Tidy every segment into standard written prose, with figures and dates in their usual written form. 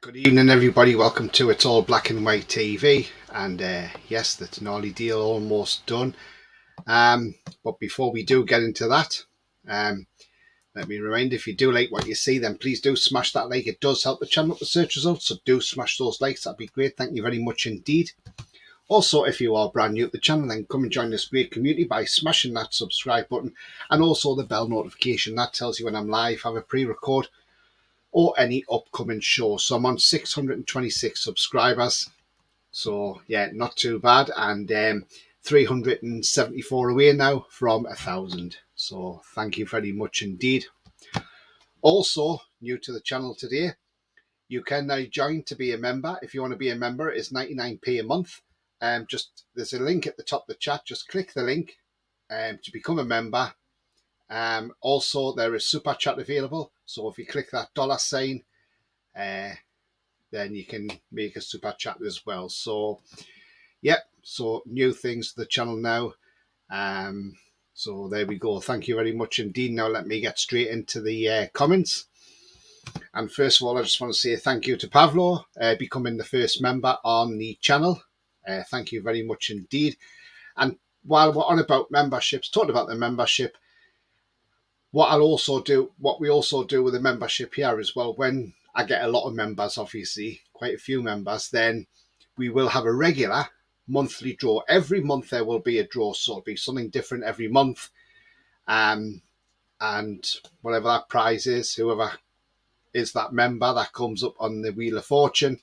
Good evening, everybody. Welcome to It's All Black and White TV. And yes, the Tonali deal almost done. But before we do get into that, let me remind you, if you do like what you see, then please do smash that like. It does help the channel up the search results, so do smash those likes. That'd be great. Thank you very much indeed. Also, if you are brand new to the channel, then come and join this great community by smashing that subscribe button and also the bell notification. That tells you when I'm live, have a pre-record, or any upcoming shows. So I'm on 626 subscribers. So yeah, not too bad. And 374 away now from 1,000. So thank you very much indeed. Also, new to the channel today, you can now join to be a member. If you want to be a member, it's 99p a month. There's a link at the top of the chat. Just click the link to become a member. Also, there is super chat available. So if you click that $sign, then you can make a super chat as well. So, yep. So new things to the channel now. So there we go. Thank you very much indeed. Now let me get straight into the comments. And first of all, I just want to say thank you to Pavlo becoming the first member on the channel. Thank you very much indeed. And while we're on about memberships, talking about the membership, what we also do with the membership here as well, when I get a lot of members, obviously, quite a few members, then we will have a regular monthly draw. Every month there will be a draw, so it'll be something different every month. And whatever that prize is, whoever is that member that comes up on the Wheel of Fortune,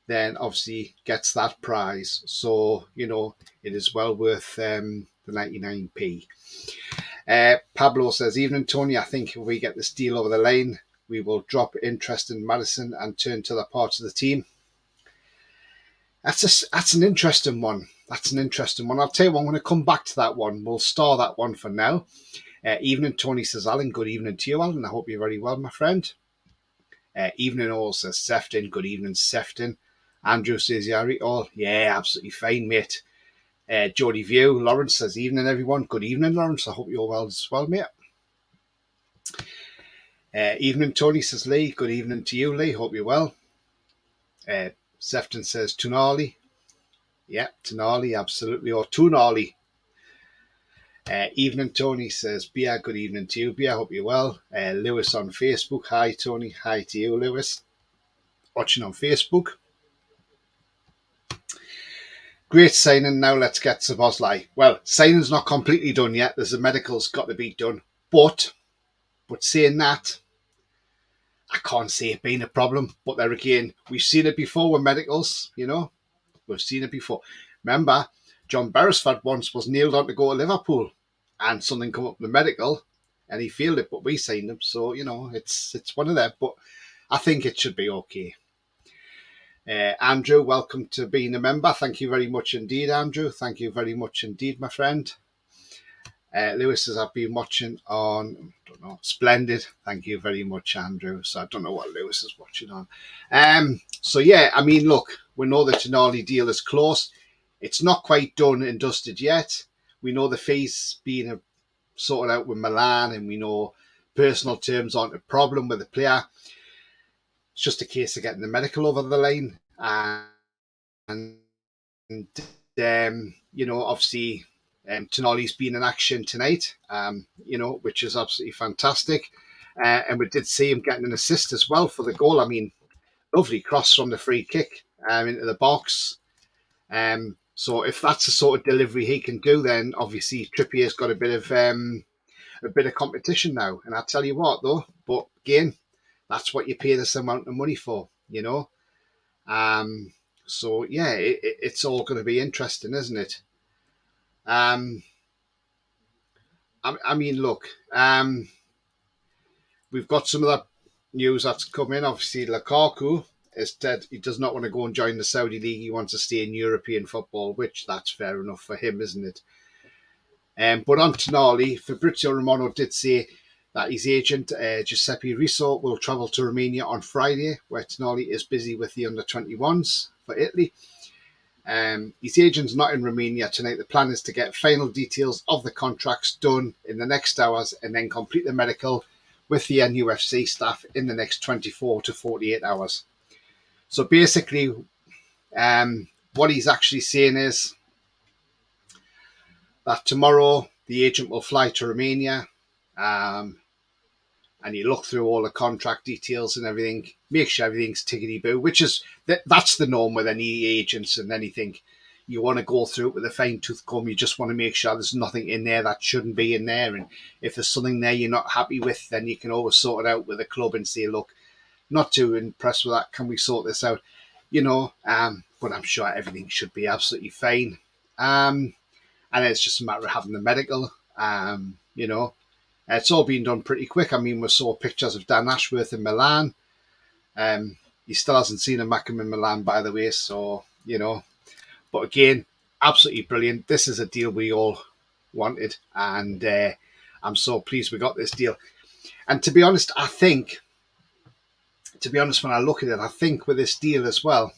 then obviously gets that prize. So, you know, it is well worth the 99p. Pablo says, evening, Tony. I think if we get this deal over the line, we will drop interest in Madison and turn to other parts of the team. That's an interesting one. That's an interesting one. I'll tell you what, I'm going to come back to that one. We'll star that one for now. Evening, Tony, says Alan. Good evening to you, Alan. I hope you're very well, my friend. Evening all, says Sefton. Good evening, Sefton. Andrew says, Yari, all. Yeah, absolutely fine, mate. Jody View, Lawrence says, evening, everyone. Good evening, Lawrence. I hope you're well as well, mate. Evening, Tony, says Lee. Good evening to you, Lee. Hope you're well. Sefton says, Tonali. Yeah, Tonali, absolutely. Or Tonali. Evening, Tony, says, Bia. Good evening to you, Bia. Hope you're well. Lewis on Facebook. Hi, Tony. Hi to you, Lewis. Watching on Facebook. Great signing. Now let's get to Bosley. Well, signing's not completely done yet. There's a medical's got to be done. But saying that, I can't see it being a problem. But there again, we've seen it before with medicals, you know. We've seen it before. Remember, John Beresford once was nailed on to go to Liverpool and something come up with the medical and he failed it, but we signed him. So, you know, it's one of them. But I think it should be okay. Andrew, welcome to being a member. Thank you very much indeed, Andrew. Thank you very much indeed, my friend. Lewis says, I've been watching on, I don't know, Splendid. Thank you very much, Andrew. So I don't know what Lewis is watching on. So yeah, I mean, look, we know the Tonali deal is close. It's not quite done and dusted yet. We know the fees being sorted out with Milan, and we know personal terms aren't a problem with the player. It's just a case of getting the medical over the line. And you know, obviously, Tonali's been in action tonight, you know, which is absolutely fantastic. And we did see him getting an assist as well for the goal. I mean, lovely cross from the free kick into the box. So if that's the sort of delivery he can do, then obviously Trippier's got a bit of competition now. And I tell you what, though, but again, that's what you pay this amount of money for, you know. So yeah, it's all going to be interesting, isn't it? I mean, look, we've got some of that news that's come in. Obviously, Lukaku has said he does not want to go and join the Saudi League. He wants to stay in European football, which that's fair enough for him, isn't it? But on Tonali, Fabrizio Romano did say that his agent, Giuseppe Riso, will travel to Romania on Friday, where Tonali is busy with the under-21s for Italy. His agent's not in Romania tonight. The plan is to get final details of the contracts done in the next hours and then complete the medical with the NUFC staff in the next 24 to 48 hours. So basically, what he's actually saying is that tomorrow the agent will fly to Romania, um, and you look through all the contract details and everything, make sure everything's tickety boo, which is that's the norm with any agents and anything. You want to go through it with a fine tooth comb. You just want to make sure there's nothing in there that shouldn't be in there. And if there's something there you're not happy with, then you can always sort it out with the club and say, look, not too impressed with that. Can we sort this out? But I'm sure everything should be absolutely fine. And it's just a matter of having the medical. It's all been done pretty quick. I mean, we saw pictures of Dan Ashworth in Milan. He still hasn't seen a Mackham in Milan, by the way. So, but again, absolutely brilliant. This is a deal we all wanted. And I'm so pleased we got this deal. And to be honest, when I look at it, I think with this deal as well,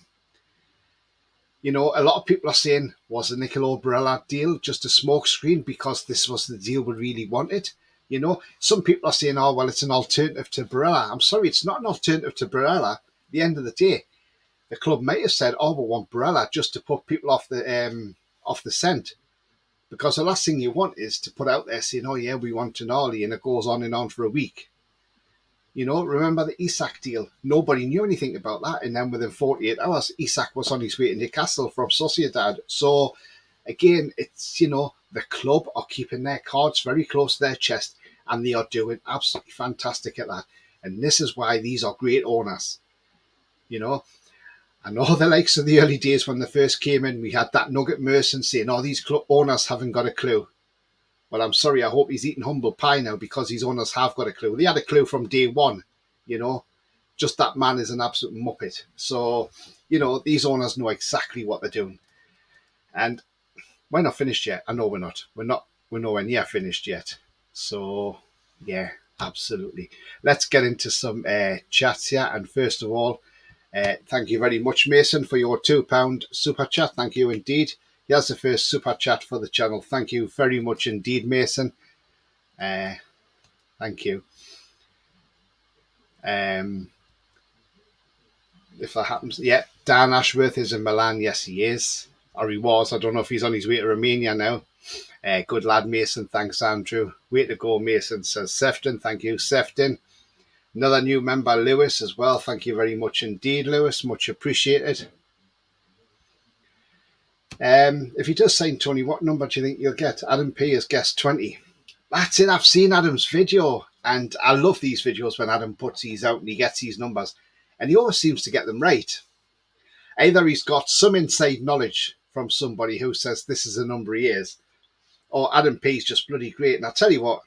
a lot of people are saying, was the Nicolo Barella deal just a smokescreen because this was the deal we really wanted? Some people are saying, oh, well, it's an alternative to Barella. I'm sorry, it's not an alternative to Barella. At the end of the day, the club might have said, oh, we want Barella just to put people off the scent. Because the last thing you want is to put out there saying, oh, yeah, we want Tonali, and it goes on and on for a week. Remember the Isak deal? Nobody knew anything about that. And then within 48 hours, Isak was on his way to Newcastle from Sociedad. So, again, it's, the club are keeping their cards very close to their chest, and they are doing absolutely fantastic at that. And this is why these are great owners. I know the likes of the early days when they first came in, we had that nugget Merson saying, oh, these owners haven't got a clue. Well, I'm sorry, I hope he's eating humble pie now because his owners have got a clue. They had a clue from day one, Just that man is an absolute muppet. So, these owners know exactly what they're doing. And we're not finished yet. I know we're not. We're nowhere near finished yet. So, yeah, absolutely. Let's get into some chats here. And first of all, thank you very much, Mason, for your £2 super chat. Thank you indeed. Here's the first super chat for the channel. Thank you very much indeed, Mason. Thank you. If that happens, yeah, Dan Ashworth is in Milan. Yes, he is. Or he was. I don't know if he's on his way to Romania now. Good lad, Mason. Thanks, Andrew. Way to go, Mason, says Sefton. Thank you, Sefton. Another new member, Lewis, as well. Thank you very much indeed, Lewis. Much appreciated. If he does sign Tony, what number do you think you'll get? Adam P has guessed 20. That's it. I've seen Adam's video, and I love these videos when Adam puts these out and he gets these numbers, and he always seems to get them right. Either he's got some inside knowledge from somebody who says this is the number he is, or Adam P is just bloody great. And I'll tell you what,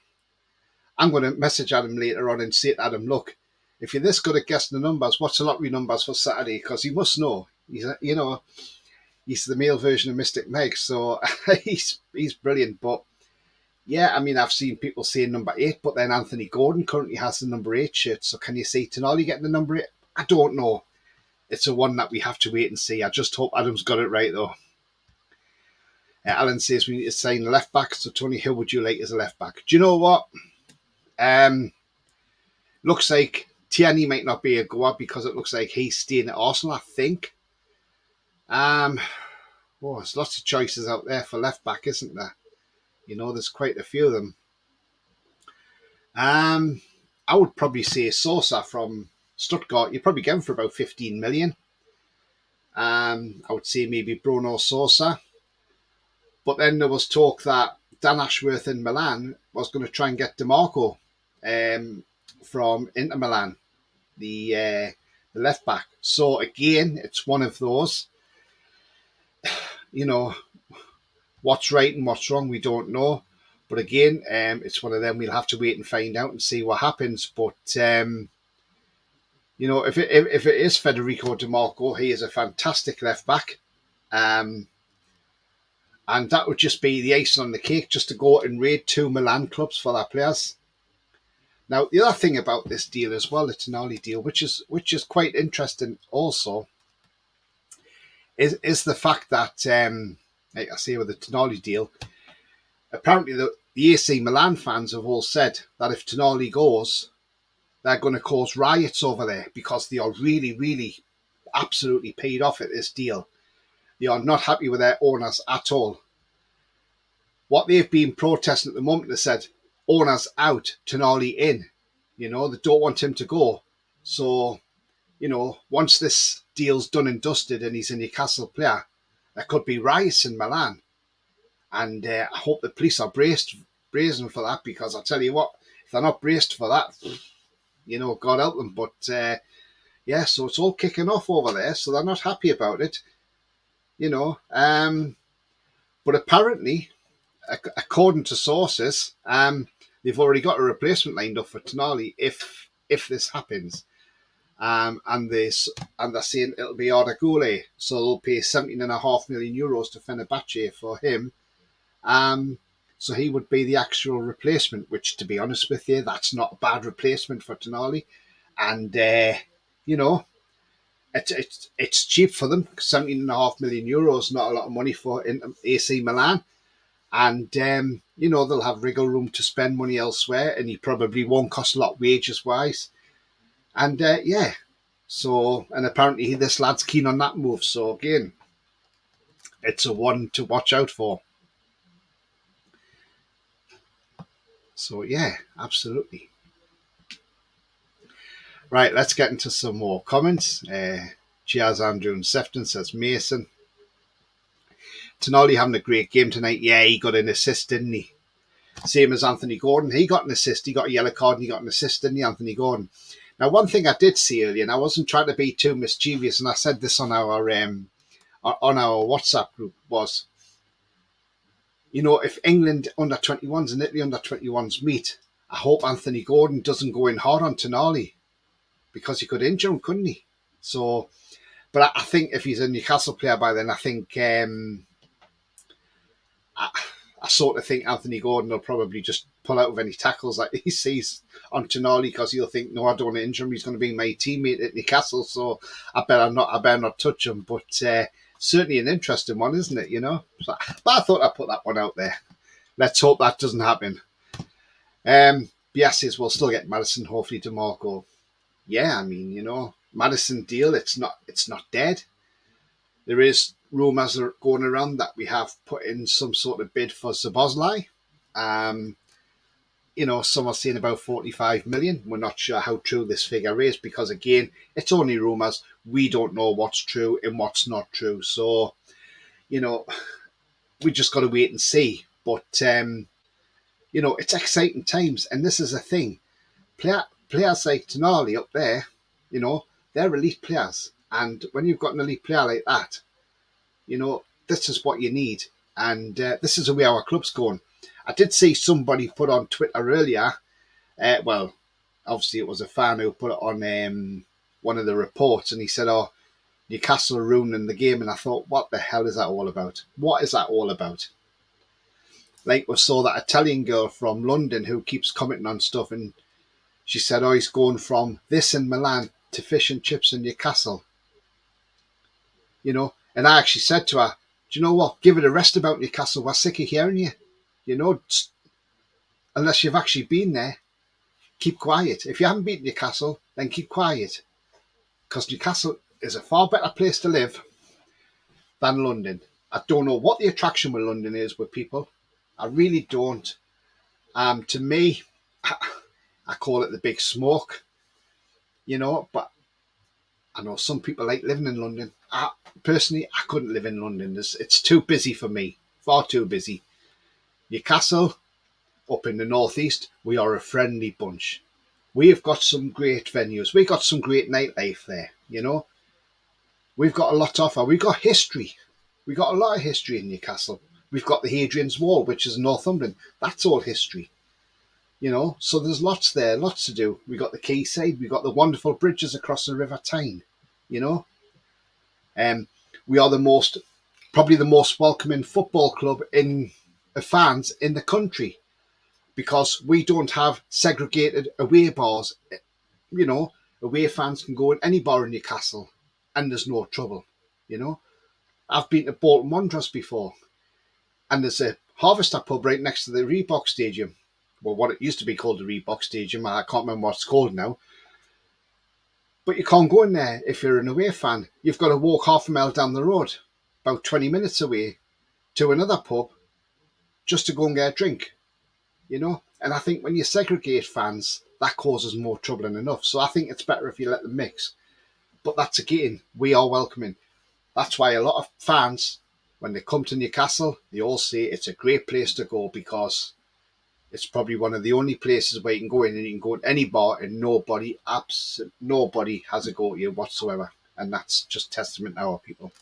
I'm going to message Adam later on and say to Adam, look, if you're this good at guessing the numbers, what's the lottery numbers for Saturday? Because he must know. He's the male version of Mystic Meg, so he's brilliant. But yeah, I mean, I've seen people saying number 8, but then Anthony Gordon currently has the number 8 shirt. So can you see Tonali getting the number 8? I don't know. It's a one that we have to wait and see. I just hope Adam's got it right, though. Alan says we need to sign a left back. So Tony, who would you like as a left back? Do you know what? Looks like Tierney might not be a goer because it looks like he's staying at Arsenal, I think. There's lots of choices out there for left back, isn't there? There's quite a few of them. I would probably say Sosa from Stuttgart. You'd probably get him for about 15 million. I would say maybe Bruno Sosa. But then there was talk that Dan Ashworth in Milan was going to try and get DeMarco from Inter Milan, the left back. So again, it's one of those. What's right and what's wrong, we don't know. But again, it's one of them we'll have to wait and find out and see what happens. But, if it is Federico DiMarco, he is a fantastic left back. And that would just be the icing on the cake, just to go and raid 2 Milan clubs for their players. Now, the other thing about this deal as well, the Tonali deal, which is quite interesting also, is the fact that, like I say with the Tonali deal, apparently the AC Milan fans have all said that if Tonali goes, they're going to cause riots over there because they are really, really absolutely paid off at this deal. They are not happy with their owners at all. What they've been protesting at the moment, they said, owners out, Tonali in. They don't want him to go. So, once this deal's done and dusted and he's a Newcastle player, there could be riots in Milan. And I hope the police are brazen for that, because I tell you what, if they're not braced for that, God help them. But so it's all kicking off over there, so they're not happy about it, But apparently, according to sources, they've already got a replacement lined up for Tonali if this happens. And they're saying it'll be Arda Güler, so they'll pay €17.5 million to Fenerbahce for him. So he would be the actual replacement, which, to be honest with you, that's not a bad replacement for Tonali. And it's cheap for them. €17.5 million, not a lot of money for AC Milan. And they'll have wriggle room to spend money elsewhere, and he probably won't cost a lot wages wise. And so, and apparently this lad's keen on that move. So again, it's a one to watch out for. So yeah, absolutely. Right, let's get into some more comments. Cheers, Andrew and Sefton, says Mason. Tonali having a great game tonight. Yeah, he got an assist, didn't he? Same as Anthony Gordon. He got an assist. He got a yellow card and he got an assist, didn't he, Anthony Gordon? Now, one thing I did see earlier, and I wasn't trying to be too mischievous, and I said this on our WhatsApp group, was, if England under 21s and Italy under 21s meet, I hope Anthony Gordon doesn't go in hard on Tonali, because he could injure him, couldn't he? So, but I think if he's a Newcastle player by then, I think I sort of think Anthony Gordon will probably just pull out of any tackles that he sees on Tonali, because he'll think, no, I don't want to injure him. He's going to be my teammate at Newcastle, so I better not touch him. But certainly an interesting one, isn't it? So, but I thought I'd put that one out there. Let's hope that doesn't happen. Biases will still get Maddison, hopefully DeMarco. Yeah, I mean, Maddison deal, it's not dead. There is rumours are going around that we have put in some sort of bid for Szoboszlai. Some are saying about 45 million. We're not sure how true this figure is, because again, it's only rumours. We don't know what's true and what's not true. So, we just got to wait and see. But it's exciting times, and this is a thing. Players like Tonali up there, they're elite players, and when you've got an elite player like that, this is what you need, and this is the way our club's going. I did see somebody put on Twitter earlier, well, obviously it was a fan who put it on one of the reports, and he said, oh, Newcastle are ruining the game, and I thought, what the hell is that all about? What is that all about? Like, we saw that Italian girl from London who keeps commenting on stuff, and she said, oh, he's going from this in Milan to fish and chips in Newcastle. And I actually said to her, do you know what? Give it a rest about Newcastle. We're sick of hearing you. Unless you've actually been there, keep quiet. If you haven't been to Newcastle, then keep quiet. Because Newcastle is a far better place to live than London. I don't know what the attraction with London is with people. I really don't. To me, I call it the big smoke, but I know some people like living in London. Personally, I couldn't live in London. It's too busy for me, far too busy. Newcastle, up in the northeast, we are a friendly bunch. We have got some great venues. We've got some great nightlife there, We've got a lot to offer. We've got history. We've got a lot of history in Newcastle. We've got the Hadrian's Wall, which is Northumberland. That's all history. So there's lots there, lots to do. We got the quayside, we got the wonderful bridges across the River Tyne, we are probably the most welcoming football club in fans in the country, because we don't have segregated away bars. Away fans can go in any bar in Newcastle and there's no trouble. I've been to Bolton Wanderers before, and there's a Harvester pub right next to the Reebok Stadium. Well, what it used to be called the Reebok Stadium, I can't remember what it's called now. But you can't go in there if you're an away fan. You've got to walk half a mile down the road, about 20 minutes away, to another pub just to go and get a drink, you know? And I think when you segregate fans, that causes more trouble than enough. So I think it's better if you let them mix. But that's again, we are welcoming. That's why a lot of fans, when they come to Newcastle, they all say it's a great place to go because it's probably one of the only places where you can go in and you can go to any bar and nobody has a go at you whatsoever. And that's just testament to our people.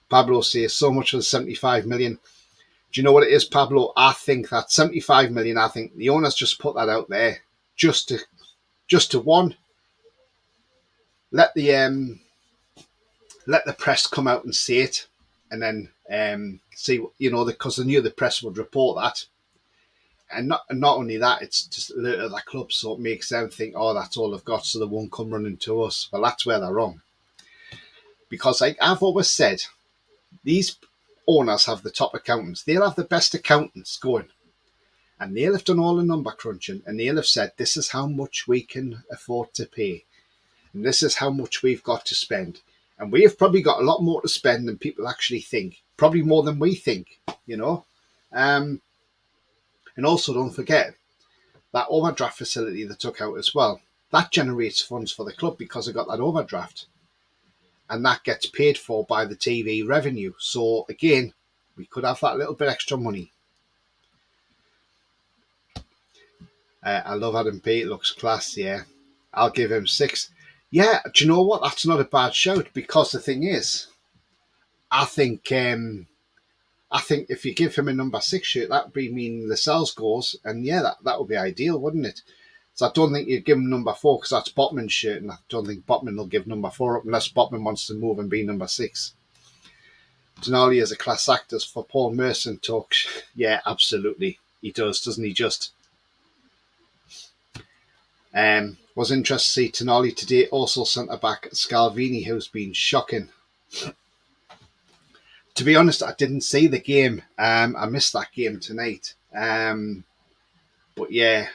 Pablo says so much for the 75 million. Do you know what it is, Pablo? I think that 75 million, I think the owners just put that out there just to one, let the let the press come out and see it, and then see, you know, because they knew the press would report that. And not only that, it's just alert of that club, so it makes them think, oh, that's all they've got, so they won't come running to us. Well, that's where they're wrong. Because like I've always said, these owners have the top accountants. They'll have the best accountants going. And they'll have done all the number crunching, and they'll have said, this is how much we can afford to pay. And this is how much we've got to spend. And we have probably got a lot more to spend than people actually think. Probably more than we think, you know. And also don't forget, that overdraft facility they took out as well, that generates funds for the club because they got that overdraft. And that gets paid for by the TV revenue. So again, we could have that little bit extra money. I love Adam P. It looks class, yeah. I'll give him 6. Yeah, do you know what? That's not a bad shout because the thing is, I think if you give him a number 6 shirt, that would be mean the sales goes, and yeah, that would be ideal, wouldn't it? So I don't think you'd give him number 4 because that's Botman's shirt, and I don't think Botman will give number 4 up unless Botman wants to move and be number 6. Tonali is a class actor for Paul Merson talk. Yeah, absolutely. He does, doesn't he just? Was interested to see Tonali today, also centre back Scalvini, who's been shocking. To be honest, I didn't see the game. I missed that game tonight. But yeah,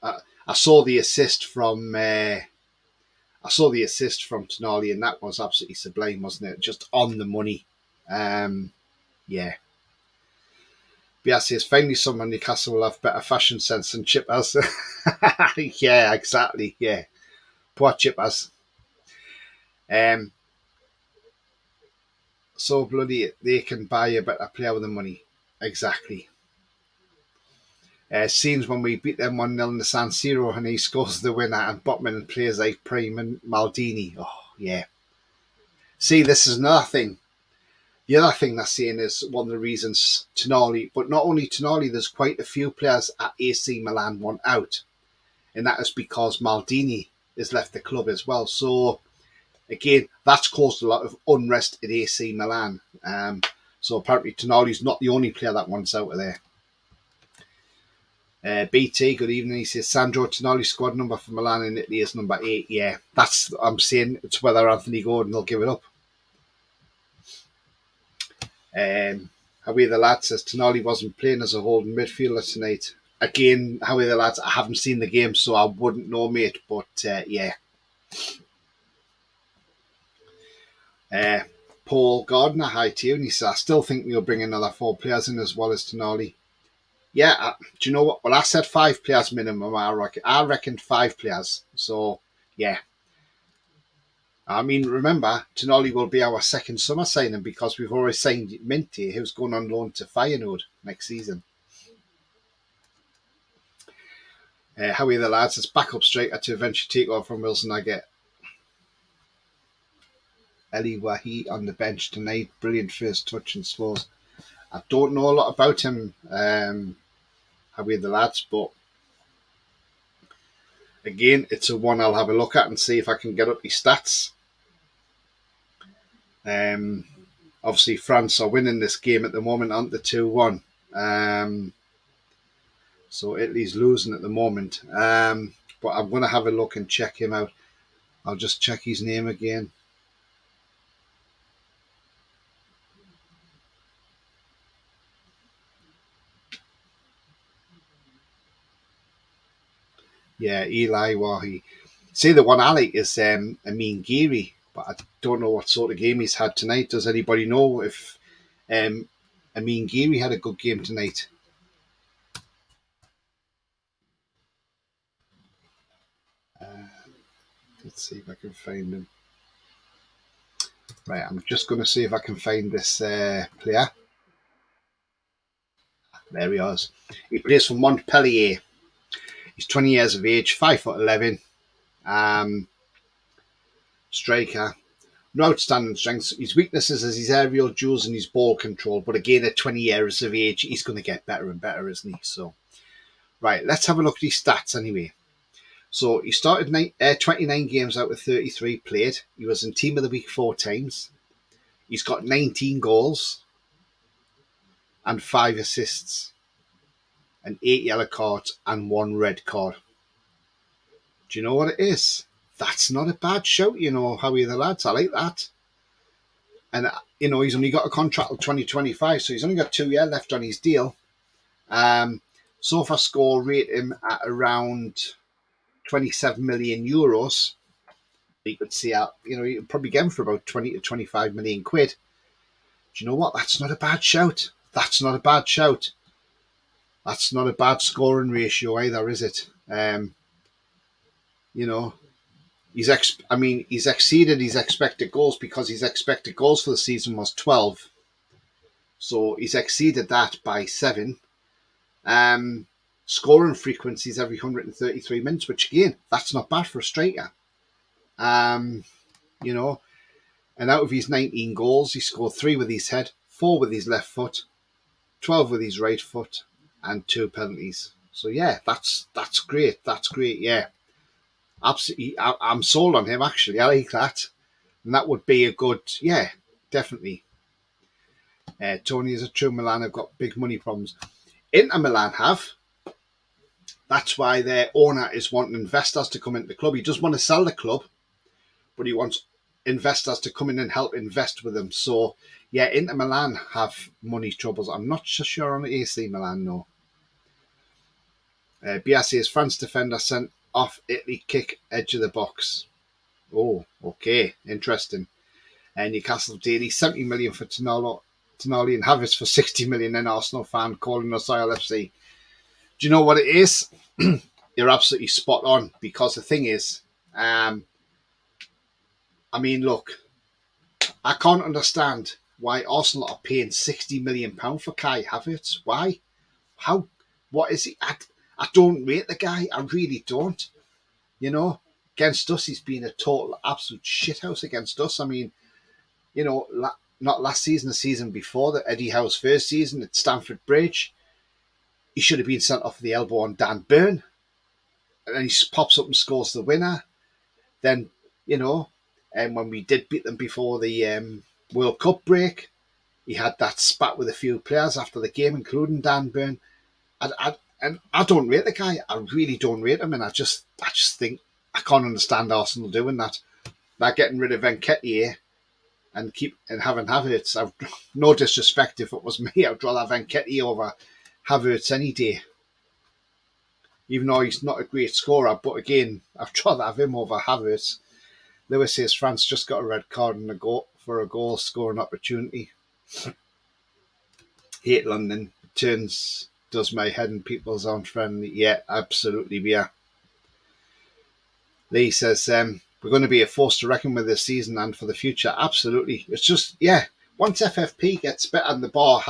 I saw the assist from Tonali, and that was absolutely sublime, wasn't it? Just on the money. Yeah. Bias says finally someone Newcastle will have better fashion sense than Chip has. Yeah, exactly. Yeah, poor Chip has. So bloody they can buy a better player with the money. Exactly. Scenes when we beat them 1-0 in the San Siro and he scores the winner and Botman plays like Prime and Maldini. Oh, yeah. See, this is another thing. The other thing they're saying is one of the reasons Tonali, but not only Tonali, there's quite a few players at AC Milan want out. And that is because Maldini has left the club as well. So, again, that's caused a lot of unrest at AC Milan. So apparently Tonali's not the only player that wants out of there. BT, good evening. He says Sandro Tonali squad number for Milan in Italy is number 8. Yeah, that's I'm saying. It's whether Anthony Gordon will give it up. Howie the lad says Tonali wasn't playing as a holding midfielder tonight. Again, Howie the lads, I haven't seen the game, so I wouldn't know, mate. But yeah. Paul Gardner, hi to you. And he says, I still think we'll bring another 4 players in as well as Tonali. Yeah, do you know what? Well, I said 5 players minimum. I reckoned 5 players. So, yeah. I mean, remember, Tonali will be our second summer signing because we've already signed Minty, who's going on loan to Feyenoord next season. Howie the lads, it's backup striker to eventually take over from Wilson. I get Eli Wahi on the bench tonight. Brilliant first touch and scores. I don't know a lot about him, Howie the lads, but again, it's a one I'll have a look at and see if I can get up his stats. Obviously, France are winning this game at the moment, aren't they? 2-1. So Italy's losing at the moment. But I'm going to have a look and check him out. I'll just check his name again. Yeah, Eli Wahi. See, the one I like is Amin Geary, but I don't know what sort of game he's had tonight. Does anybody know if um, Amin Geary had a good game tonight? Let's see if I can find him. Right, I'm just going to see if I can find this player. There he is. He plays for Montpellier. He's 20 years of age, 5'11", striker. No outstanding strengths. His weaknesses is his aerial duels and his ball control. But again, at 20 years of age, he's going to get better and better, isn't he? So, right, let's have a look at his stats anyway. So he started 29 games out of 33 played. He was in Team of the Week 4 times. He's got 19 goals and 5 assists and 8 yellow cards and 1 red card. Do you know what it is? That's not a bad shout, how are the lads? I like that. And, he's only got a contract till 2025, so he's only got 2 years left on his deal. SofaScore rate him at around 27 million euros. You could see out, you could probably get him for about 20 to 25 million quid. Do you know what? That's not a bad shout. That's not a bad shout. That's not a bad scoring ratio either, is it? He's exceeded his expected goals because his expected goals for the season was 12. So he's exceeded that by 7. Scoring frequencies every 133 minutes, which again, that's not bad for a striker. And out of his 19 goals, he scored 3 with his head, 4 with his left foot, 12 with his right foot, and 2 penalties. So yeah, that's great. That's great. Yeah, absolutely. I'm sold on him. Actually, I like that, and that would be a good. Yeah, definitely. Tony is a true Milan. Have got big money problems. Inter Milan have. That's why their owner is wanting investors to come into the club. He doesn't want to sell the club, but he wants investors to come in and help invest with them. So, yeah, Inter Milan have money troubles. I'm not so sure on AC Milan, no. Biasi's France defender sent off Italy kick edge of the box. Oh, okay, interesting. And Newcastle daily 70 million for Tonali and Havertz for 60 million. And Arsenal fan calling us ILFC. Do you know what it is? You're absolutely spot on, because the thing is, look, I can't understand why Arsenal are paying £60 million for Kai Havertz. Why? How? What is he? I don't rate the guy. I really don't. Against us, he's been a total absolute shithouse against us. Not last season, the season before, the Eddie Howe's first season at Stamford Bridge. He should have been sent off the elbow on Dan Burn. And then he pops up and scores the winner. Then, and when we did beat them before the World Cup break, he had that spat with a few players after the game, including Dan Burn. And I don't rate the guy. I really don't rate him. And I just think I can't understand Arsenal doing that. They're getting rid of Nketiah and having Havertz. No disrespect, if it was me, I'd rather have Nketiah over Havertz any day. Even though he's not a great scorer, but again, I'd rather have him over Havertz. Lewis says France just got a red card and a goal scoring opportunity. Hate London. Does my head and people's unfriendly. Yeah, absolutely, yeah. Lee says, we're going to be a force to reckon with this season and for the future. Absolutely. It's just, yeah, once FFP gets better and the bar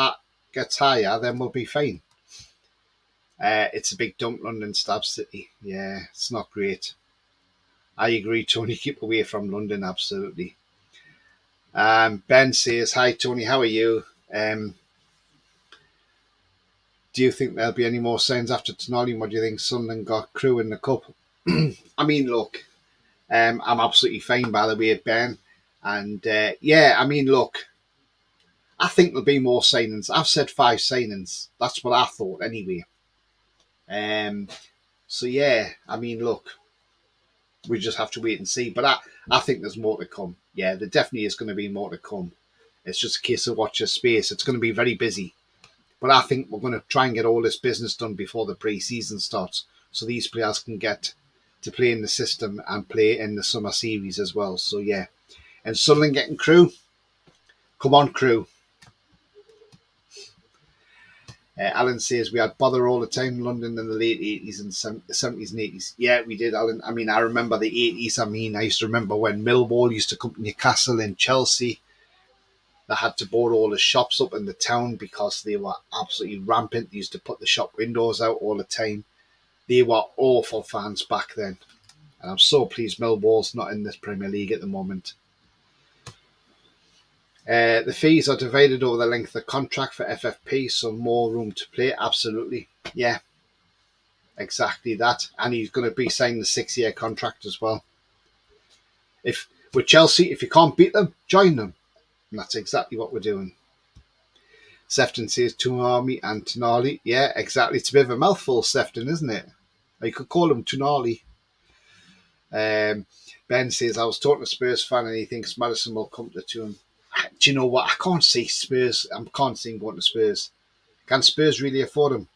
gets higher, then we'll be fine. It's a big dump, London Stab City. Yeah, it's not great. I agree, Tony. Keep away from London, absolutely. Ben says, hi, Tony, how are you? Do you think there'll be any more signs after Tonali? What do you think Sunderland got Crew in the cup? Look, I'm absolutely fine, by the way, Ben. And, look, I think there'll be more signings. I've said 5 signings. That's what I thought, anyway. Look, we just have to wait and see. But I think there's more to come. Yeah, there definitely is going to be more to come. It's just a case of watch your space. It's going to be very busy. But I think we're going to try and get all this business done before the pre-season starts, so these players can get to play in the system and play in the summer series as well. So yeah, and Sunderland getting Crew. Come on, Crew. Alan says we had bother all the time in London in the late 80s and 70s and 80s. Yeah, we did, Alan. I mean, I remember the 80s. I mean, I used to remember when Millwall used to come to Newcastle and Chelsea. They had to board all the shops up in the town because they were absolutely rampant. They used to put the shop windows out all the time. They were awful fans back then. And I'm so pleased Millwall's not in this Premier League at the moment. The fees are divided over the length of the contract for FFP, so more room to play. Absolutely. Yeah, exactly that. And he's going to be signing the 6-year contract as well. If with Chelsea, if you can't beat them, join them. And that's exactly what we're doing. Sefton says Tonali and Tonali. Yeah, exactly. It's a bit of a mouthful, Sefton, isn't it? Or you could call him Tonali. Ben says, I was talking to a Spurs fan and he thinks Maddison will come to him. Do you know what? I can't see Spurs. I can't see him going to Spurs. Can Spurs really afford him?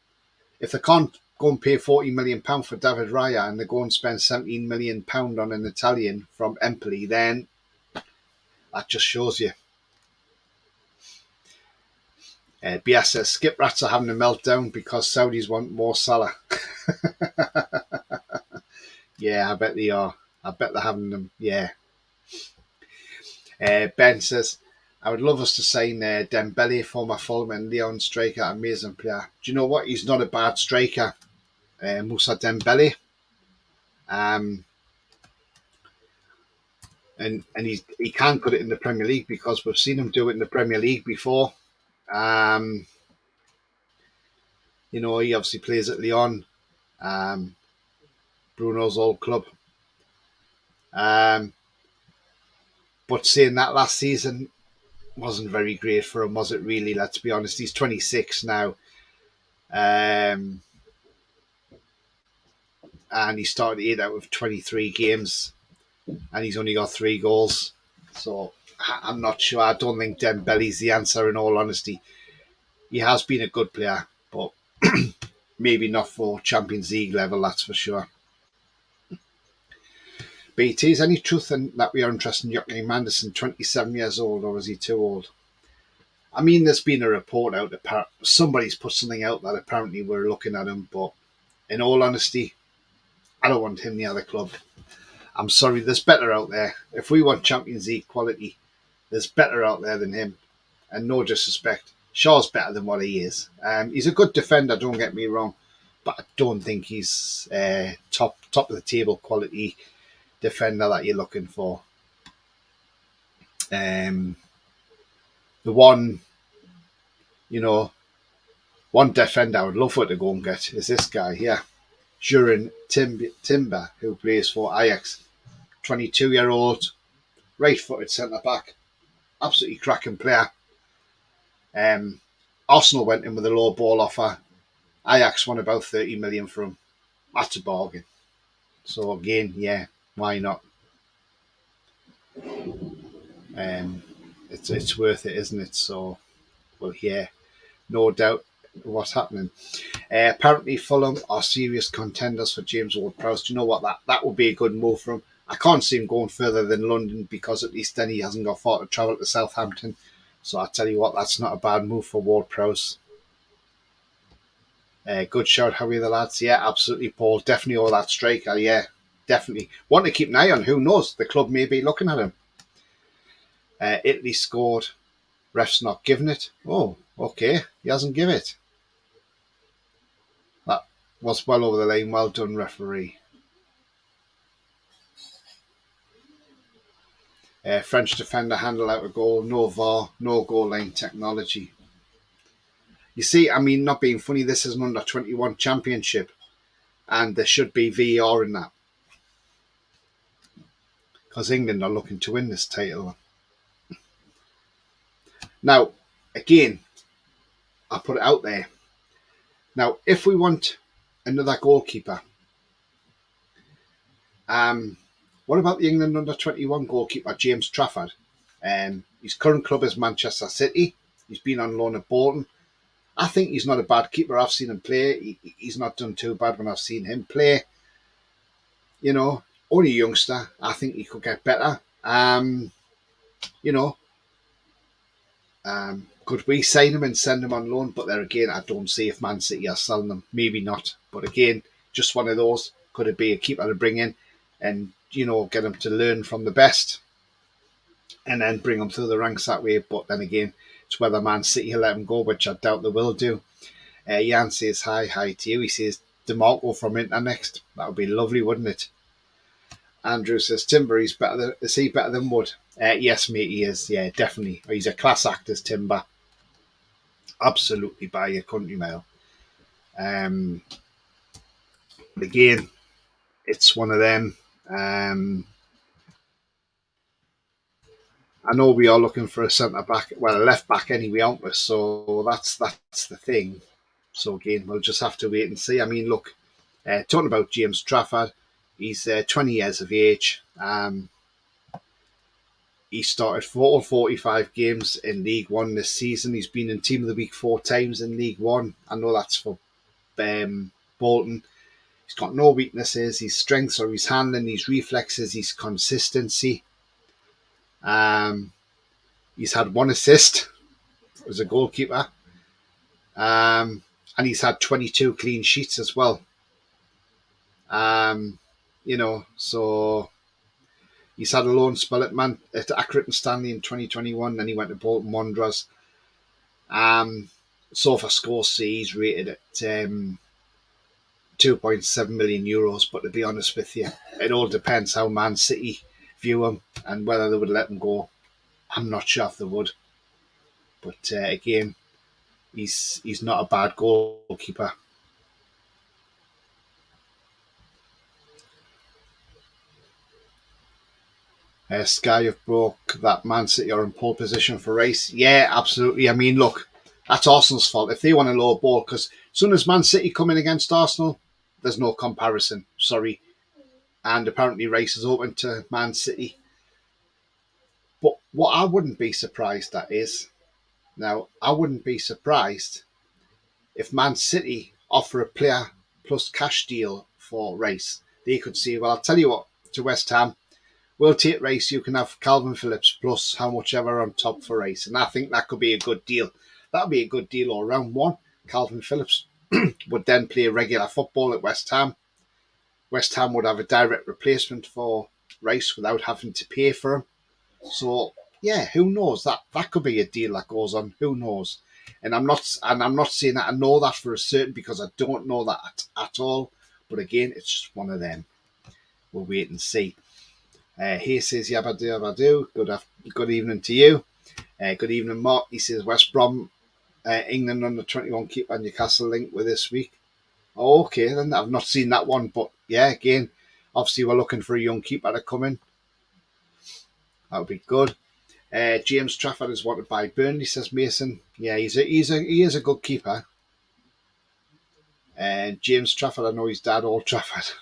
If they can't go and pay £40 million for David Raya and they go and spend £17 million on an Italian from Empoli, then that just shows you. BS says, Skip Rats are having a meltdown because Saudis want more Salah. Yeah, I bet they are. I bet they're having them. Yeah. Ben says, I would love us to sign Dembele, former Fulham and Leon striker, amazing player. Do you know what? He's not a bad striker, Moussa Dembele. And he can put it in the Premier League because we've seen him do it in the Premier League before. You know, he obviously plays at Lyon, Bruno's old club. But saying that, last season wasn't very great for him, was it really? Let's be honest. He's 26 now. And he started 8 out of 23 games. And he's only got 3 goals. So I'm not sure. I don't think Dembele's the answer, in all honesty. He has been a good player, but maybe not for Champions League level, that's for sure. BT, is any truth in that we are interested in Joachim Anderson, 27 years old, or is he too old? I mean, there's been a report out, somebody's put something out that apparently we're looking at him, but in all honesty, I don't want him near the club. I'm sorry, there's better out there. If we want Champions League quality, there's better out there than him. And no disrespect, Shaw's better than what he is. He's a good defender, don't get me wrong, but I don't think he's top of the table quality defender that you're looking for. The one defender I would love for to go and get is this guy here, Jurin Timber, who plays for Ajax. 22-year-old, right-footed centre-back, absolutely cracking player. Arsenal went in with a low ball offer. Ajax won about 30 million for him. That's a bargain. So again, yeah, why not? It's worth it, isn't it? So, well, yeah, no doubt what's happening. Apparently, Fulham are serious contenders for James Ward-Prowse. Do you know what? That would be a good move for him. I can't see him going further than London because at least then he hasn't got far to travel to Southampton. So I tell you what, that's not a bad move for Ward-Prowse. Good shout, how are you, the lads? Yeah, absolutely, Paul. Definitely all that striker. Yeah, definitely. Want to keep an eye on. Who knows? The club may be looking at him. Italy scored. Ref's not giving it. Oh, okay. He hasn't given it. That was well over the line. Well done, referee. French defender handled out a goal. No VAR. No goal line technology. You see, I mean, not being funny, this is an under-21 championship. And there should be VAR in that. Because England are looking to win this title. Now, again, I put it out there. Now, if we want another goalkeeper, what about the England under-21 goalkeeper, James Trafford? His current club is Manchester City. He's been on loan at Bolton. I think he's not a bad keeper. I've seen him play. He's not done too bad when I've seen him play. You know, only a youngster. I think he could get better. You know, could we sign him and send him on loan? But there again, I don't see if Man City are selling them. Maybe not. But again, just one of those. Could it be a keeper to bring in and, get him to learn from the best and then bring him through the ranks that way? But then again, it's whether Man City will let him go, which I doubt they will do. Jan says hi to you. He says DeMarco from Inter next. That would be lovely, wouldn't it? Andrew says Timber, is he better than Wood? Yes, mate, he is. Yeah, definitely. He's a class act as Timber. Absolutely by your country mile. Again, it's one of them. I know we are looking for a centre back, well, a left back anyway, aren't we? So that's the thing. So again, we'll just have to wait and see. I mean, look, talking about James Trafford, he's 20 years of age. He started 45 games in League One this season. He's been in Team of the Week 4 times in League One. I know that's for Bolton. He's got no weaknesses. His strengths are his handling, his reflexes, his consistency. He's had one assist as a goalkeeper. And he's had 22 clean sheets as well. So he's had a loan spell at Accrington Stanley in 2021. Then he went to Bolton Wanderers. So for score C, he's rated at 2.7 million euros. But to be honest with you, it all depends how Man City view him and whether they would let him go. I'm not sure if they would. But again, he's not a bad goalkeeper. Sky have broke that Man City are in pole position for race. Yeah, absolutely. I mean, look, that's Arsenal's fault. If they want a low ball, because as soon as Man City come in against Arsenal, there's no comparison. Sorry. And apparently race is open to Man City. But what I wouldn't be surprised at is, now, I wouldn't be surprised if Man City offer a player plus cash deal for race. They could say, well, I'll tell you what, to West Ham, we'll take race. You can have Calvin Phillips plus how much ever on top for race. And I think that could be a good deal. That would be a good deal all round. One, Calvin Phillips would then play regular football at West Ham. West Ham would have a direct replacement for Rice without having to pay for him. So yeah, who knows? That could be a deal that goes on. Who knows? And I'm not saying that I know that for a certain, because I don't know that at all. But again, it's just one of them. We'll wait and see. He says yabba do. Good evening to you. Good evening, Mark. He says West Brom, England under 21 keeper Newcastle link with this week. Oh, okay, then I've not seen that one, but yeah, again, obviously we're looking for a young keeper to come in. That would be good. James Trafford is wanted by Burnley, says Mason. Yeah, he is a good keeper. James Trafford, I know his dad, Old Trafford.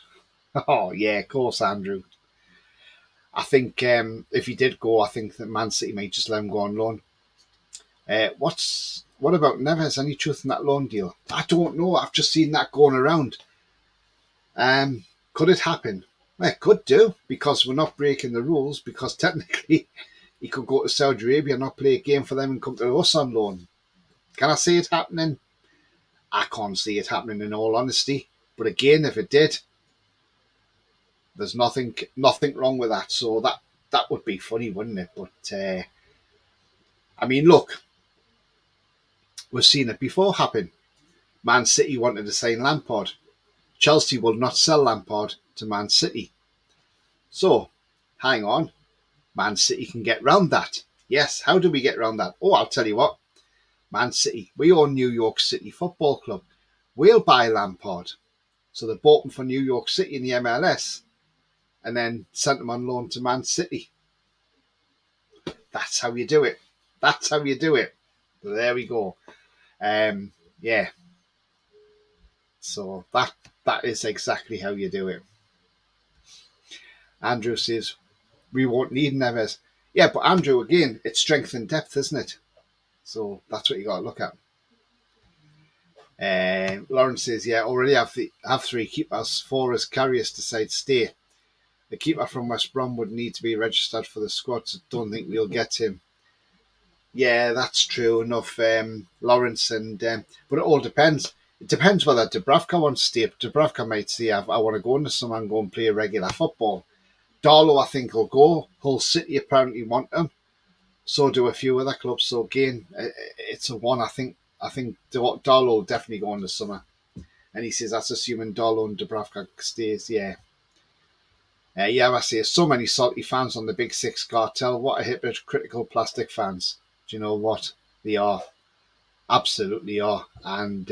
Oh yeah, of course, Andrew. I think if he did go, I think that Man City might just let him go on loan. What about Neves? Any truth in that loan deal? I don't know. I've just seen that going around. Could it happen? Well, it could do, because we're not breaking the rules, because technically he could go to Saudi Arabia, not play a game for them and come to us on loan. Can I see it happening? I can't see it happening, in all honesty. But again, if it did, there's nothing wrong with that. So that would be funny, wouldn't it? But I mean, look, we've seen it before happen. Man City wanted to sign Lampard. Chelsea will not sell Lampard to Man City. So, hang on. Man City can get round that. Yes, how do we get round that? Oh, I'll tell you what. Man City, we own New York City Football Club. We'll buy Lampard. So they bought him for New York City in the MLS and then sent him on loan to Man City. That's how you do it. That's how you do it. So there we go. Yeah. So that is exactly how you do it. Andrew says, we won't need Neves. Yeah, but Andrew, again, it's strength and depth, isn't it? So that's what you got to look at. Lawrence says, yeah, already have 3 keepers, 4 as carriers decide to stay. The keeper from West Brom would need to be registered for the squad, so don't think we'll get him. Yeah, that's true enough, Lawrence, but it all depends. It depends whether Dubravka wants to stay. Dubravka might say, I want to go into summer and go and play regular football. Darlow, I think, will go. Hull City apparently want him. So do a few other clubs. So again, it's a one. I think Darlow will definitely go in the summer. And he says that's assuming Darlow and Dubravka stays. Yeah. Yeah, I see so many salty fans on the Big Six cartel. What a hypocritical plastic fans. Do you know what? They are. Absolutely are. And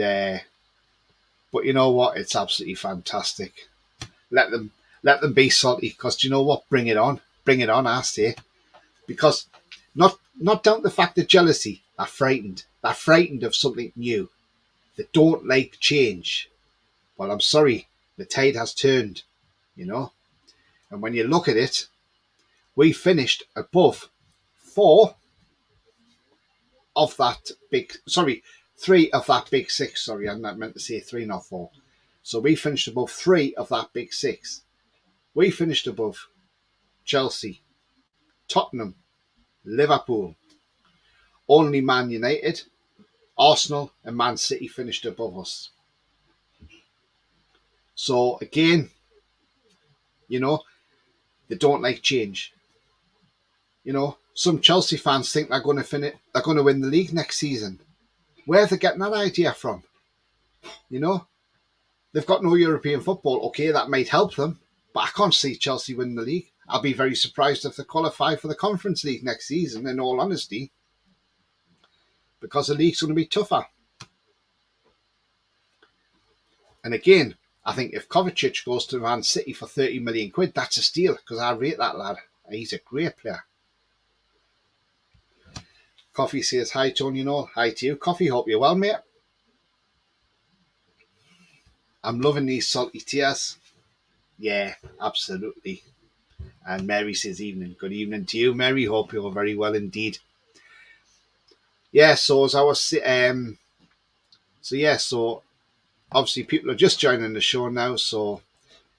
but you know what? It's absolutely fantastic. Let them be salty, because do you know what? Bring it on. Bring it on, I say. Because not down to the fact of jealousy. They're frightened. They're frightened of something new. They don't like change. Well, I'm sorry. The tide has turned, you know. And when you look at it, we finished above three of that big six. Sorry, I'm not meant to say three, not four. So we finished above three of that big six. We finished above Chelsea, Tottenham, Liverpool. Only Man United, Arsenal and Man City finished above us. So again, you know, they don't like change. You know, some Chelsea fans think they're going to win the league next season. Where are they getting that idea from? You know, they've got no European football. Okay, that might help them, but I can't see Chelsea winning the league. I'll be very surprised if they qualify for the Conference League next season, in all honesty, because the league's going to be tougher. And again, I think if Kovacic goes to Man City for 30 million quid, that's a steal, because I rate that lad. He's a great player. Coffee says, hi, Tony, hi to you. Coffee, hope you're well, mate. I'm loving these salty tears. Yeah, absolutely. And Mary says, evening. Good evening to you, Mary. Hope you're very well indeed. Yeah, so as I was so obviously people are just joining the show now, so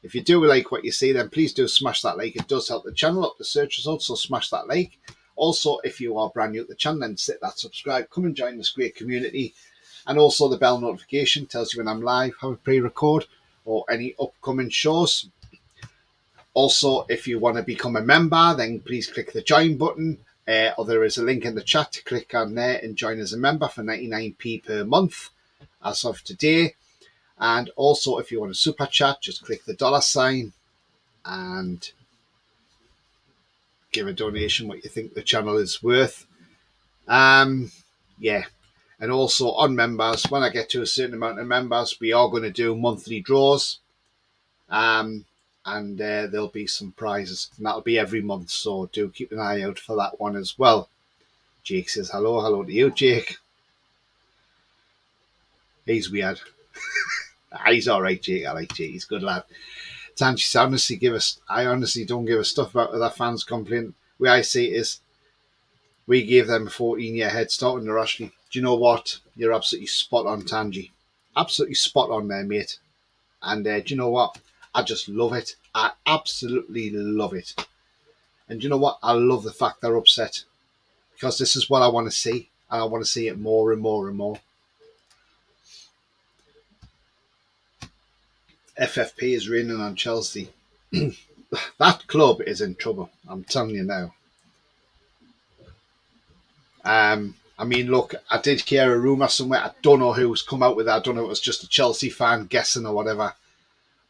if you do like what you see, then please do smash that like. It does help the channel up the search results, so smash that like. Also, if you are brand new to the channel, then hit that subscribe. Come and join this great community. And also the bell notification tells you when I'm live, have a pre-record, or any upcoming shows. Also, if you want to become a member, then please click the join button. Or there is a link in the chat to click on there and join as a member for 99p per month as of today. And also, if you want a super chat, just click the $sign and give a donation what you think the channel is worth. Yeah. And also on members, when I get to a certain amount of members, we are going to do monthly draws. And there'll be some prizes, and that'll be every month. So do keep an eye out for that one as well. Jake says hello to you, Jake. He's weird. He's all right, Jake. I like Jake. He's a good lad. Tanchi, I honestly don't give a stuff about other fans complaining. The way I see it is, we gave them a 14-year head start on the Rushley. Do you know what? You're absolutely spot on, Tanji. Absolutely spot on there, mate. And do you know what? I just love it. I absolutely love it. And do you know what? I love the fact they're upset, because this is what I want to see. And I want to see it more and more and more. FFP is raining on Chelsea. That club is in trouble. I'm telling you now. I mean, look, I did hear a rumour somewhere. I don't know who's come out with that. I don't know if it was just a Chelsea fan guessing or whatever.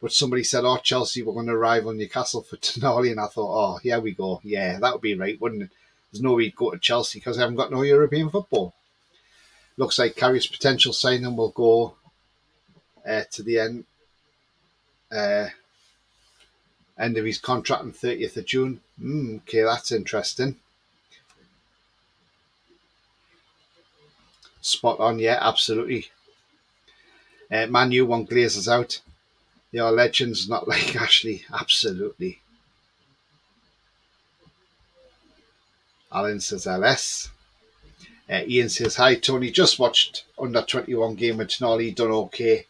But somebody said, oh, Chelsea were going to arrive on Newcastle for Tonali. And I thought, oh, here we go. Yeah, that would be right, wouldn't it? There's no way to go to Chelsea because they haven't got no European football. Looks like Carrier's potential signing will go to the end of his contract on 30th of June. Okay, that's interesting. Spot on, yeah, absolutely. Man U want Glazers out. They are legends, not like Ashley. Absolutely. Alan says LS. Ian says, hi, Tony. Just watched under 21 game with Tonali. Done okay.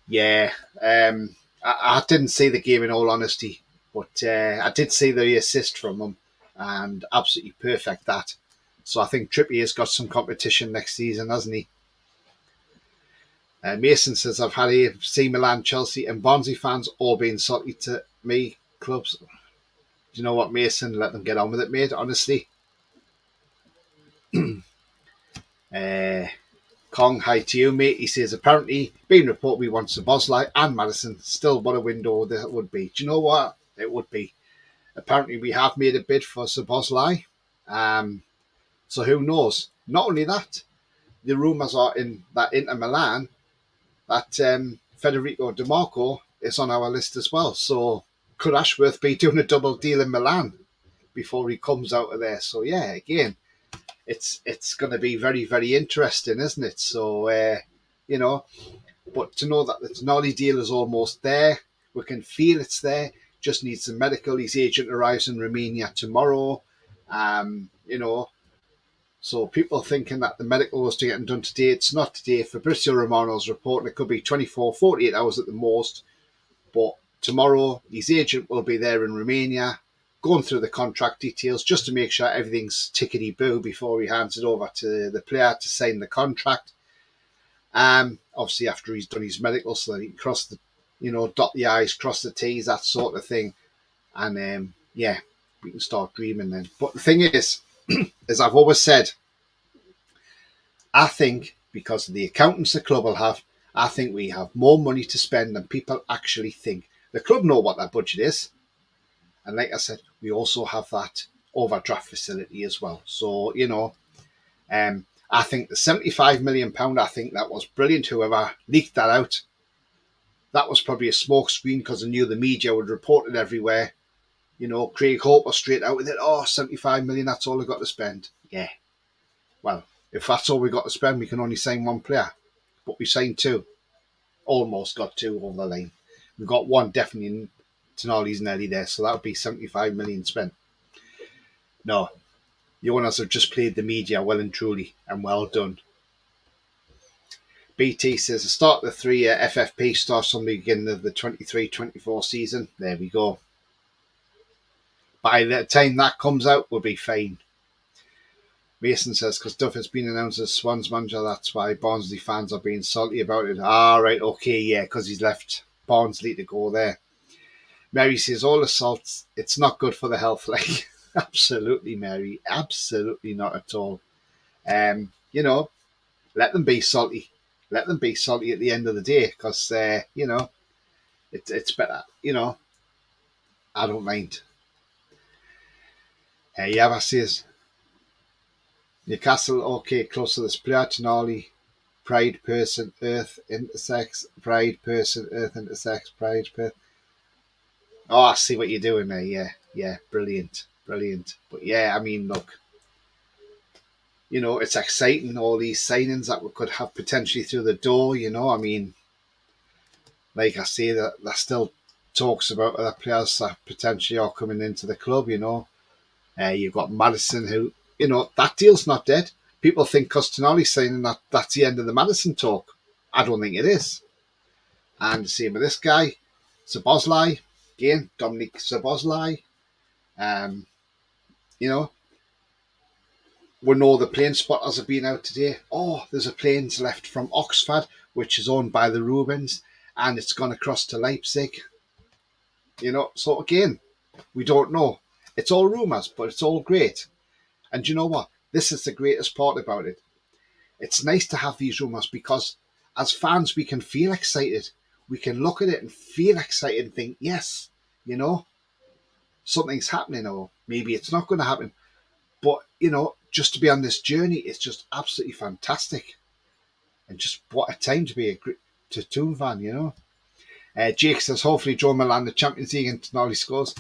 Yeah. I didn't see the game in all honesty. But I did see the assist from him, and absolutely perfect that. So I think Trippier's got some competition next season, hasn't he? Mason says, I've had AC Milan, Chelsea, and Barnsley fans all being salty to me clubs. Do you know what, Mason? Let them get on with it, mate, honestly. Uh, Kong, hi to you, mate. He says, apparently, being reported we want Szoboszlai and Madison. Still, what a window that would be. Do you know what? It would be. Apparently, we have made a bid for Szoboszlai. So who knows? Not only that, the rumours are in that Inter Milan that Federico Di Marco is on our list as well. So could Ashworth be doing a double deal in Milan before he comes out of there? So yeah, again, it's going to be very, very interesting, isn't it? So you know, but to know that the Tonali deal is almost there, we can feel it's there. Just needs some medical. His agent arrives in Romania tomorrow. You know, so people thinking that the medical was to get done today, it's not today. Fabrizio Romano's reporting it could be 24, 48 hours at the most. But tomorrow, his agent will be there in Romania, going through the contract details just to make sure everything's tickety-boo before he hands it over to the player to sign the contract. Obviously, after he's done his medical, so that he can cross the, dot the I's, cross the T's, that sort of thing. And yeah, we can start dreaming then. But the thing is, as I've always said, I think because of the accountants the club will have, I think we have more money to spend than people actually think. The club know what their budget is. And like I said, we also have that overdraft facility as well. So, I think the £75 million, I think that was brilliant. Whoever leaked that out, that was probably a smoke screen because I knew the media would report it everywhere. Craig Hope was straight out with it. Oh, 75 million, that's all I got to spend. Yeah. Well, if that's all we got to spend, we can only sign one player. But we signed two. Almost got two over the line. We've got one definitely in Tonali's nearly there, so that would be 75 million spent. No. The owners have just played the media well and truly, and well done. BT says the start of the 3-year FFP starts on the beginning of the 23-24 season. There we go. By the time that comes out, we'll be fine. Mason says, because Duff has been announced as Swans manager, that's why Barnsley fans are being salty about it. Right, okay, yeah, because he's left Barnsley to go there. Mary says, all assaults, it's not good for the health. Like, absolutely, Mary, absolutely not at all. Let them be salty. Let them be salty at the end of the day, because, it's better, I don't mind. Yava says, Newcastle, okay, close to this player, Tonali, pride, person, earth, intersex, pride, person, earth, intersex, pride, person. Oh, I see what you're doing there. Yeah, brilliant. But yeah, I mean, look, it's exciting, all these signings that we could have potentially through the door, I mean, like I say, that there still talks about other players that potentially are coming into the club, You've got Madison who, that deal's not dead. People think because Tonali's saying that's the end of the Madison talk. I don't think it is. And the same with this guy, Szoboszlai, again, Dominic Szoboszlai. We know the plane spotters have been out today. Oh, there's a plane's left from Oxford, which is owned by the Rubens, and it's gone across to Leipzig. So again, we don't know. It's all rumours, but it's all great. And you know what? This is the greatest part about it. It's nice to have these rumours because as fans, we can feel excited. We can look at it and feel excited and think, yes, something's happening, or maybe it's not going to happen. But, just to be on this journey, it's just absolutely fantastic. And just what a time to be a Toon fan, Jake says, hopefully Joe Milan, the Champions League, and Tonali scores.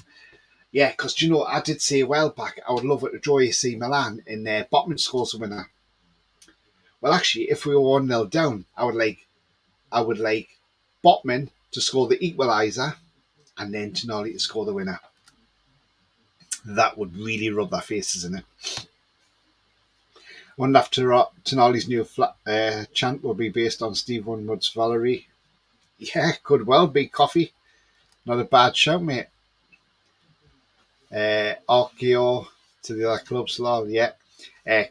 Yeah, because, I did say a while back, I would love it to draw AC Milan in Botman scores a winner. Well, actually, if we were 1-0 down, I would like Botman to score the equaliser and then Tonali to score the winner. That would really rub their faces in it. I wonder if Tonali's new chant will be based on Steve Winwood's Valerie. Yeah, could well be. Coffee. Not a bad shout, mate. Arkeo to the other clubs, lol, yeah.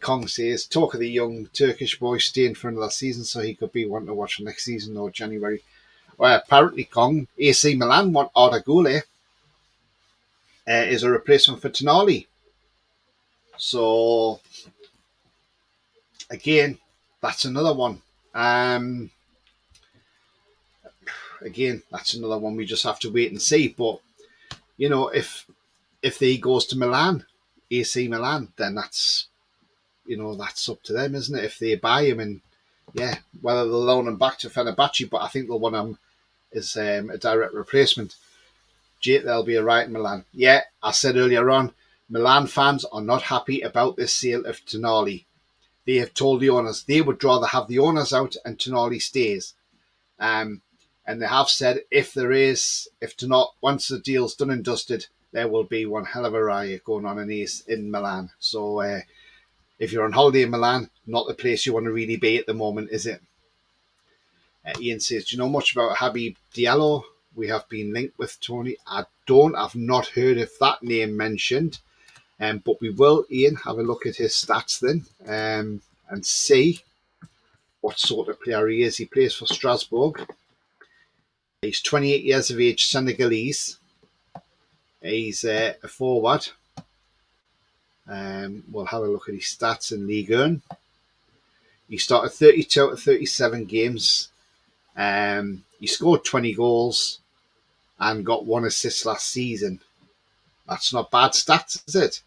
Kong says, talk of the young Turkish boy staying for another season so he could be one to watch for next season or January. Well, apparently, Kong, AC Milan want Arda Güler is a replacement for Tonali. So, again, that's another one. Again, that's another one we just have to wait and see. But, if he goes to Milan, AC Milan, then that's up to them, isn't it? If they buy him, and whether they'll loan him back to Fenerbahce, but I think they'll want him as a direct replacement. There'll be a riot in Milan. Yeah, I said earlier on, Milan fans are not happy about this sale of Tonali. They have told the owners they would rather have the owners out and Tonali stays. And they have said once the deal's done and dusted, there will be one hell of a riot going on in Milan. So if you're on holiday in Milan, not the place you want to really be at the moment, is it? Ian says, do you know much about Habib Diallo? We have been linked with Tony. I've not heard of that name mentioned. But we will, Ian, have a look at his stats then and see what sort of player he is. He plays for Strasbourg. He's 28 years of age, Senegalese. He's a forward. We'll have a look at his stats in Ligue 1. He started 32 out of 37 games. He scored 20 goals and got 1 assist last season. That's not bad stats, is it?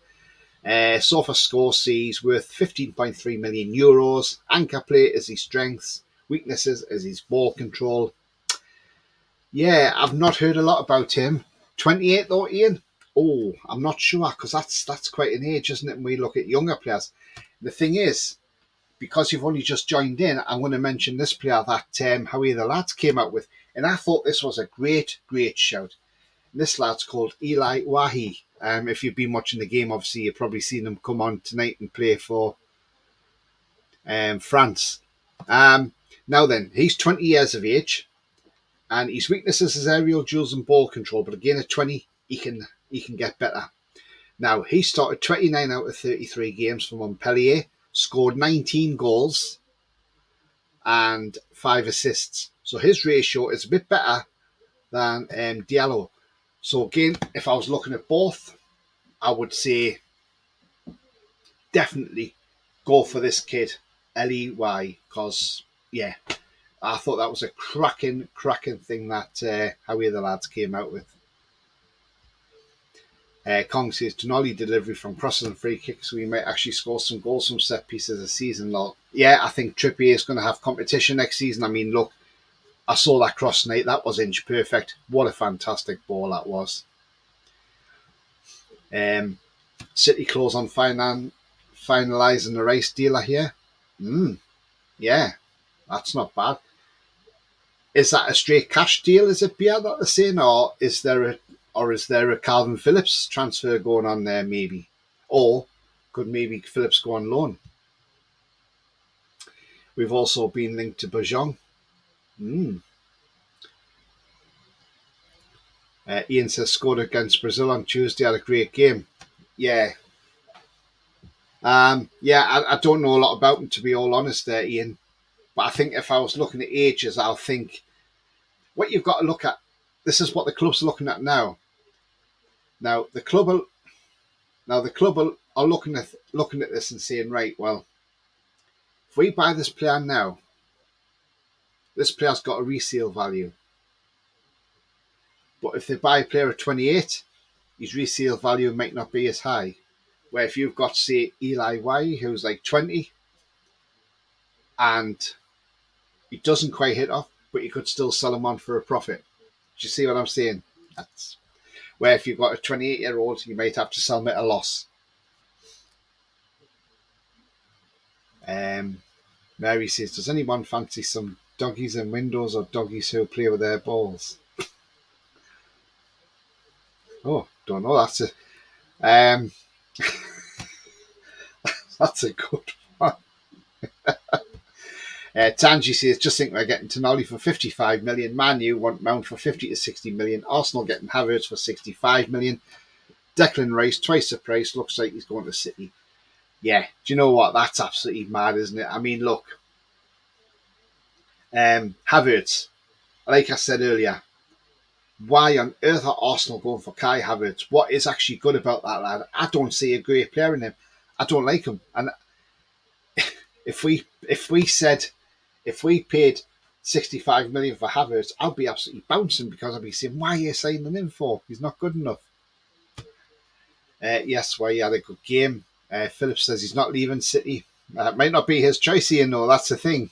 Sofa score sees worth 15.3 million euros. Anchor play is his strengths. Weaknesses is his ball control. Yeah, I've not heard a lot about him. 28 though, Ian? Oh, I'm not sure, because that's quite an age, isn't it, when we look at younger players. The thing is, because you've only just joined in, I'm going to mention this player that Howie the Lads came out with. And I thought this was a great, great shout. And this lad's called Eli Wahi. If you've been watching the game, obviously you've probably seen him come on tonight and play for France. Now then, he's 20 years of age, and his weaknesses is aerial duels and ball control. But again, at 20, he can get better. Now he started 29 out of 33 games for Montpellier, scored 19 goals and 5 assists. So his ratio is a bit better than Diallo. So again, if I was looking at both, I would say definitely go for this kid, Ley, because I thought that was a cracking thing that Howie the Lads came out with. Kong says Tonali delivery from crosses and free kicks, so we might actually score some goals from set pieces this season. Yeah, I think Trippier is going to have competition next season. I mean, look, I saw that cross tonight. That was inch perfect. What a fantastic ball that was. City close on finalising the race dealer here. Yeah, that's not bad. Is that a straight cash deal? Is it Pierre that they're saying, or is there a Calvin Phillips transfer going on there maybe? Or could maybe Phillips go on loan? We've also been linked to Bajong. Ian says scored against Brazil on Tuesday, had a great game. Yeah. I don't know a lot about him, to be all honest there, Ian. But I think if I was looking at ages, I'll think what you've got to look at. This is what the club's looking at now. Now the club are looking at this and saying, right, well, if we buy this player now, this player's got a resale value. But if they buy a player at 28, his resale value might not be as high. Where if you've got, say, Eli Y, who's like 20, and he doesn't quite hit off, but you could still sell him on for a profit. Do you see what I'm saying? That's where if you've got a 28-year-old, you might have to sell him at a loss. Mary says, does anyone fancy some doggies in windows or doggies who play with their balls? Oh, don't know. That's a good one. Tanji says, just think we're getting Tonali for 55 million. Man U want Mount for 50 to 60 million. Arsenal getting Havertz for 65 million. Declan Rice, twice the price, looks like he's going to City. Yeah, do you know what? That's absolutely mad, isn't it? I mean, look, Havertz, like I said earlier, why on earth are Arsenal going for Kai Havertz? What is actually good about that lad? I don't see a great player in him. I don't like him. And if we paid 65 million for Havertz, I'll be absolutely bouncing because I'll be saying, why are you signing him for? He's not good enough. Yes, well, he had a good game. Phillips says he's not leaving City. It might not be his choice, Ian, though. That's the thing.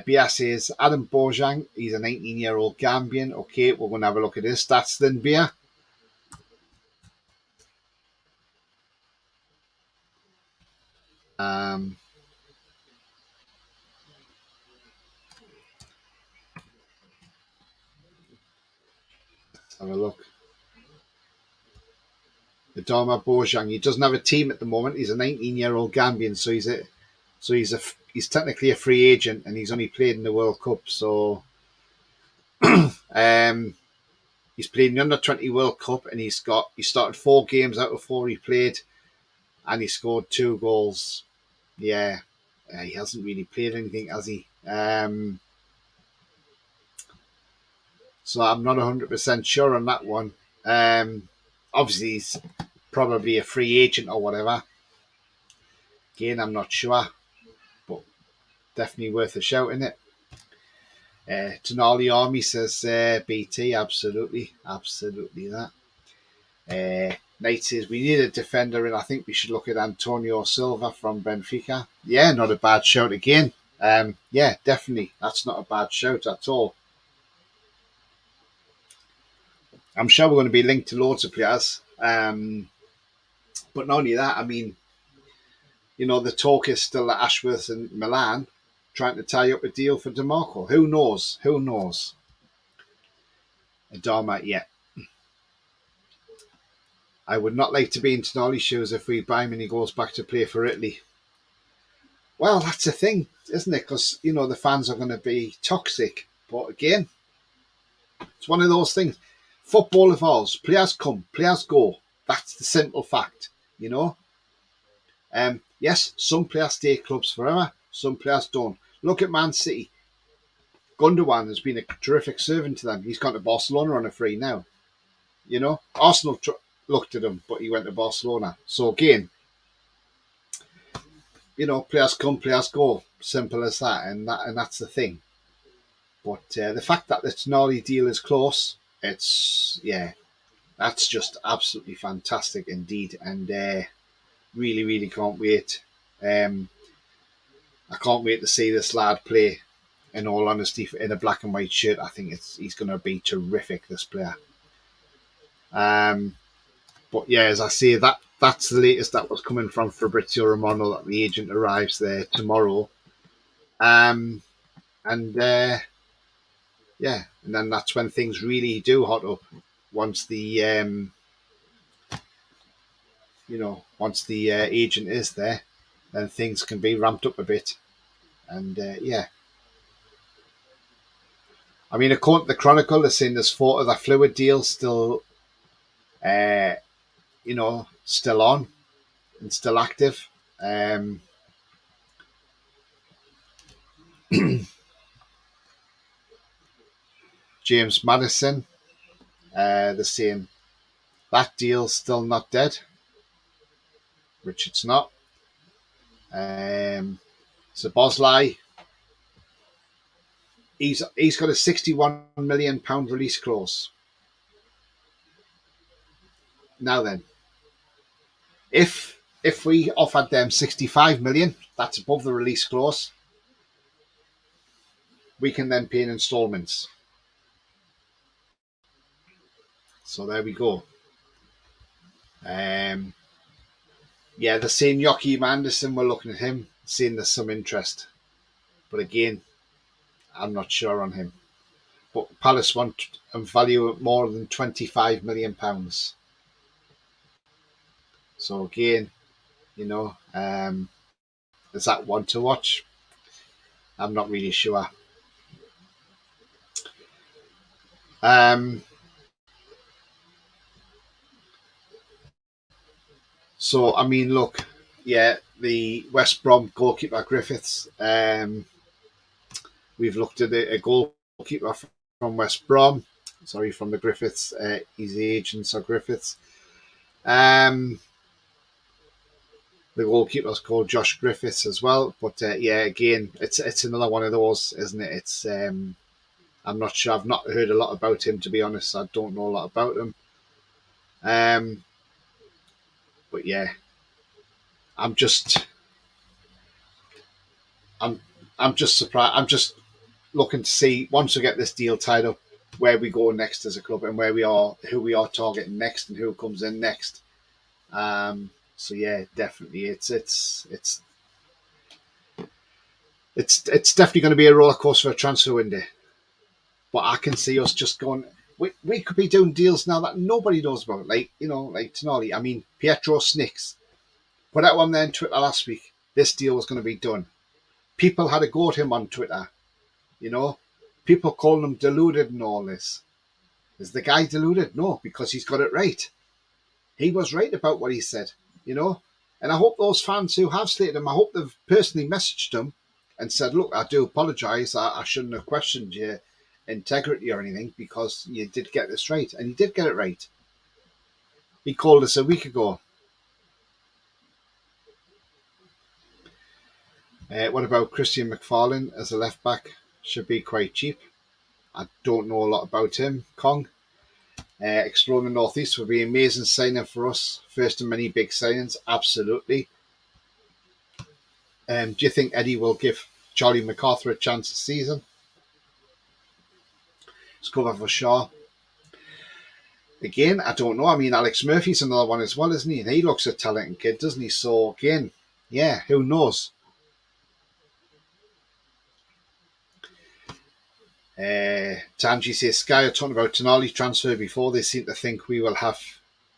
Bia says Adam Bojang, he's a 19-year-old Gambian. Okay, we're going to have a look at his stats then, Bia. Let's have a look. Adama Bojang, he doesn't have a team at the moment. He's a 19-year-old Gambian, so he's technically a free agent, and he's only played in the World Cup. So he's played in the Under-20 World Cup, and he started 4 games out of 4 he played, and he scored 2 goals. Yeah, he hasn't really played anything, has he? So I'm not 100% sure on that one. Obviously, he's probably a free agent or whatever. Again, I'm not sure, but definitely worth a shout, isn't it? Tonali Army says BT, absolutely that. Knight says we need a defender, and I think we should look at Antonio Silva from Benfica. Yeah, not a bad shout again. Yeah, definitely, that's not a bad shout at all. I'm sure we're going to be linked to loads of players. But not only that, I mean, the talk is still at Ashworth and Milan trying to tie up a deal for DeMarco. Who knows? Who knows? Adama, yeah. I would not like to be in Tonali's shoes if we buy him and he goes back to play for Italy. Well, that's the thing, isn't it? Because, the fans are going to be toxic. But again, it's one of those things. Football evolves. Players come, players go. That's the simple fact, Yes, some players stay at clubs forever. Some players don't. Look at Man City. Gundogan has been a terrific servant to them. He's gone to Barcelona on a free now. Arsenal looked at him, but he went to Barcelona. So again, players come, players go. Simple as that, and that's the thing. But the fact that the Tonali deal is close, that's just absolutely fantastic indeed, and really, really can't wait. I can't wait to see this lad play. In all honesty, in a black and white shirt, I think he's going to be terrific. This player. But yeah, as I say, that's the latest that was coming from Fabrizio Romano, that the agent arrives there tomorrow. And yeah, and then that's when things really do hot up. Once the once the agent is there, then things can be ramped up a bit. And yeah, I mean, according to the Chronicle, they're saying there's 4 other fluid deals still, still on and still active. James Madison, they're saying that deal's still not dead, which it's not. So Bosley, he's got a £61 million release clause. Now then, if we offered them 65 million, that's above the release clause, we can then pay in installments. So there we go. Yeah, they're saying Joachim Anderson, we're looking at him, saying there's some interest. But again, I'm not sure on him. But Palace want and value at more than £25 million. So again, is that one to watch? I'm not really sure. So I mean, look, yeah, the West Brom goalkeeper Griffiths. We've looked at a goalkeeper from West Brom. Sorry, from the Griffiths. He's the agent, so Griffiths. Um, the goalkeeper's called Josh Griffiths as well. But yeah, again, it's another one of those, isn't it? It's I'm not sure. I've not heard a lot about him, to be honest. I don't know a lot about him. Um, but yeah, I'm just I'm I'm just surprised. I'm just looking to see once we get this deal tied up, where we go next as a club and where we are, who we are targeting next, and who comes in next. So yeah, definitely, it's definitely going to be a roller coaster for a transfer window. But I can see us just going. We could be doing deals now that nobody knows about, like like Tonali. I mean, Pietro Snicks put out on there on Twitter last week. This deal was going to be done. People had a go at him on Twitter. You know, people calling him deluded and all this. Is the guy deluded? No, because he's got it right. He was right about what he said, you know. And I hope those fans who have slated him, I hope they've personally messaged him and said, look, I do apologise. I shouldn't have questioned your integrity or anything because you did get this right. And he did get it right. He called us a week ago. What about Christian McFarlane as a left back? Should be quite cheap. I don't know a lot about him, Kong. Exploring the Northeast would be an amazing signing for us. First of many big signings, absolutely. Do you think Eddie will give Charlie MacArthur a chance this season? It's cover for Shaw. Again, I don't know. I mean, Alex Murphy's another one as well, isn't he? And he looks a talented kid, doesn't he? So again, yeah, who knows? Tanji says Sky are talking about Tonali transfer before. They seem to think we will have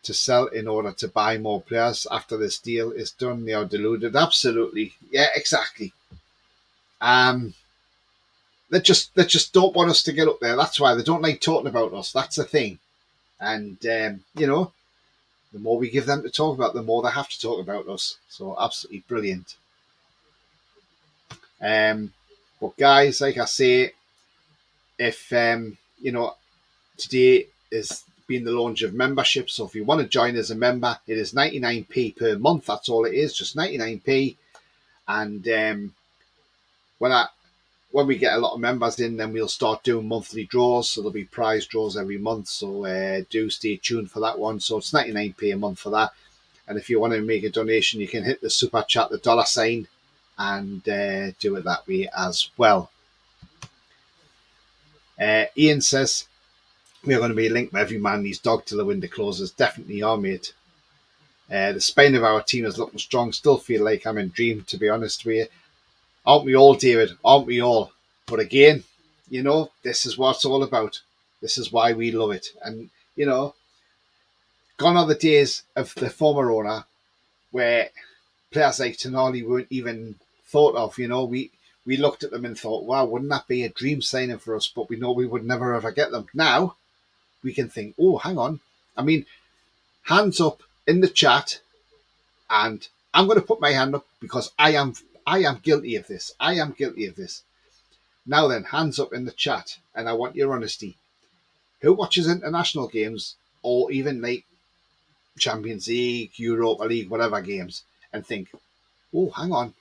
to sell in order to buy more players after this deal is done. They are deluded. Absolutely. Yeah, exactly. They just don't want us to get up there. That's why they don't like talking about us. That's the thing. And the more we give them to talk about, the more they have to talk about us. So absolutely brilliant. But guys, like I say, if today is been the launch of membership. So if you want to join as a member, it is 99p per month. That's all it is, just 99p. And when we get a lot of members in, then we'll start doing monthly draws. So there'll be prize draws every month. So do stay tuned for that one. So it's 99p a month for that. And if you want to make a donation, you can hit the super chat, the $sign, and do it that way as well. Ian says, we are going to be linked with every man needs dog till the window closes. Definitely are, mate. The spine of our team is looking strong. Still feel like I'm in dream, to be honest with you. Aren't we all, David? Aren't we all? But again, this is what it's all about. This is why we love it. And, gone are the days of the former owner where players like Tonali weren't even thought of. We looked at them and thought, wow, wouldn't that be a dream signing for us? But we know we would never ever get them. Now we can think, oh, hang on. I mean, hands up in the chat, and I'm going to put my hand up because I am guilty of this. I am guilty of this. Now then, hands up in the chat, and I want your honesty. Who watches international games or even like Champions League, Europa League, whatever games, and think, oh, hang on,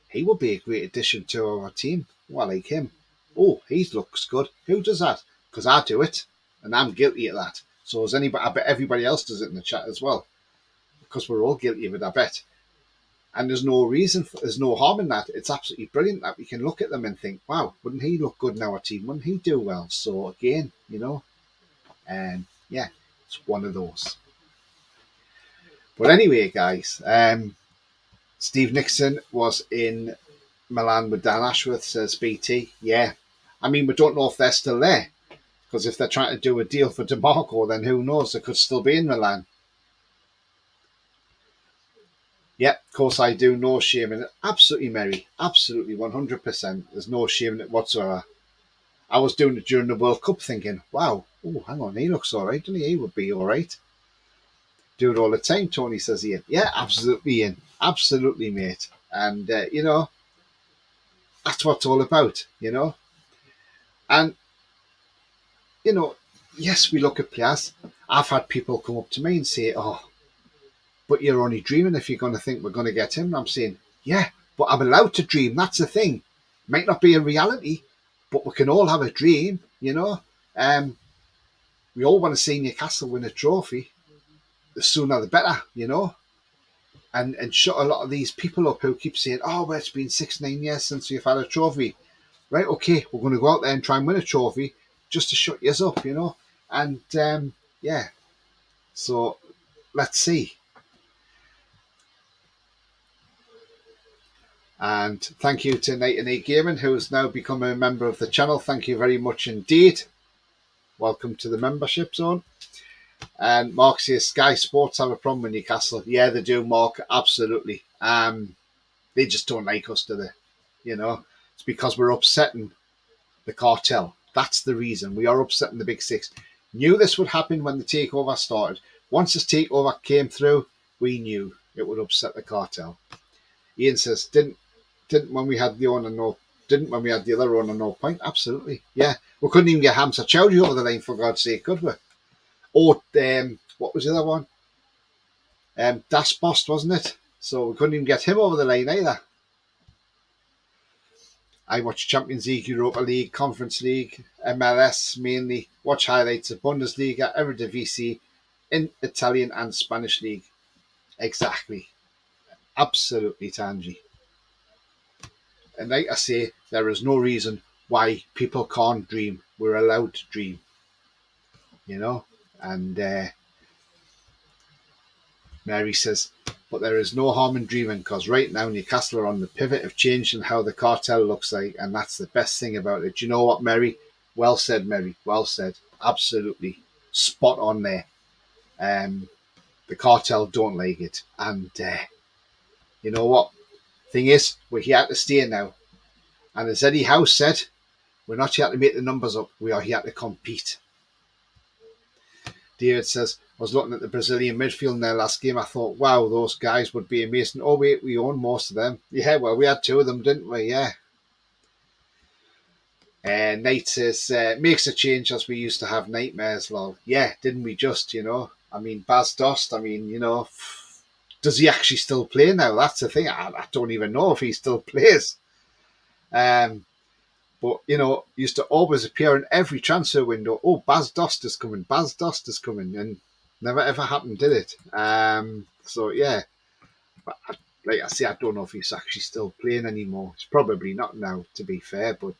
he would be a great addition to our team. Oh, I like him. Oh, he looks good. Who does that? Because I do it, and I'm guilty of that. So is anybody? I bet everybody else does it in the chat as well, because we're all guilty of it, I bet. And there's no reason, there's no harm in that. It's absolutely brilliant that we can look at them and think, wow, wouldn't he look good in our team? Wouldn't he do well? So again, and yeah, it's one of those. But anyway, guys, Steve Nixon was in Milan with Dan Ashworth, says BT. Yeah, I mean, we don't know if they're still there, because if they're trying to do a deal for DeMarco, then who knows? They could still be in Milan. Yeah, of course I do. No shame in it. Absolutely, Mary. Absolutely, 100%. There's no shame in it whatsoever. I was doing it during the World Cup thinking, wow, oh, hang on, he looks all right, doesn't he? He would be all right. Do it all the time, Tony, says Ian. Yeah, absolutely, Ian. Absolutely, mate. And, that's what it's all about, And, yes, we look at players. I've had people come up to me and say, oh, but you're only dreaming if you're going to think we're going to get him. And I'm saying, yeah, but I'm allowed to dream. That's the thing. Might not be a reality, but we can all have a dream. We all want to see Newcastle win a trophy. The sooner the better. And shut a lot of these people up who keep saying, oh, well, it's been 6-9 years since we've had a trophy. Right, okay, we're going to go out there and try and win a trophy just to shut you up. And, yeah, so let's see. And thank you to Night and Eight Gaming, who has now become a member of the channel. Thank you very much indeed. Welcome to the membership zone. And Mark says, Sky Sports have a problem with Newcastle. Yeah, they do, Mark. Absolutely. They just don't like us, do they? It's because we're upsetting the cartel. That's the reason. We are upsetting the Big Six. Knew this would happen when the takeover started. Once this takeover came through, we knew it would upset the cartel. Ian says, didn't when we had the owner when we had the other owner no point? Absolutely. Yeah. We couldn't even get Hamza Chowdhury over the line, for God's sake, could we? Or what was the other one? Das Bost, wasn't it? So we couldn't even get him over the line either. I watch Champions League, Europa League, Conference League, MLS mainly. Watch highlights of Bundesliga, Eredivisie, in Italian and Spanish League. Exactly. Absolutely, Tanji. And like I say, there is no reason why people can't dream. We're allowed to dream. And Mary says, but there is no harm in dreaming, because right now Newcastle are on the pivot of change and how the cartel looks like, and that's the best thing about it. Do you know what, Mary? Well said, Mary. Well said. Absolutely. Spot on there. The cartel don't like it. And you know what? Thing is, we're here to stay now. And as Eddie Howe said, we're not here to make the numbers up. We are here to compete. David says, I was looking at the Brazilian midfield in their last game. I thought, wow, those guys would be amazing. Oh, wait, we own most of them. Yeah, well, we had 2 of them, didn't we? Yeah. Knight says, makes a change as we used to have nightmares, lol. Yeah, didn't we just, I mean, Bas Dost, does he actually still play now? That's the thing. I don't even know if he still plays. But, used to always appear in every transfer window. Oh, Bas Dost is coming. Bas Dost is coming. And never ever happened, did it? So, yeah. But like I say, I don't know if he's actually still playing anymore. It's probably not now, to be fair. But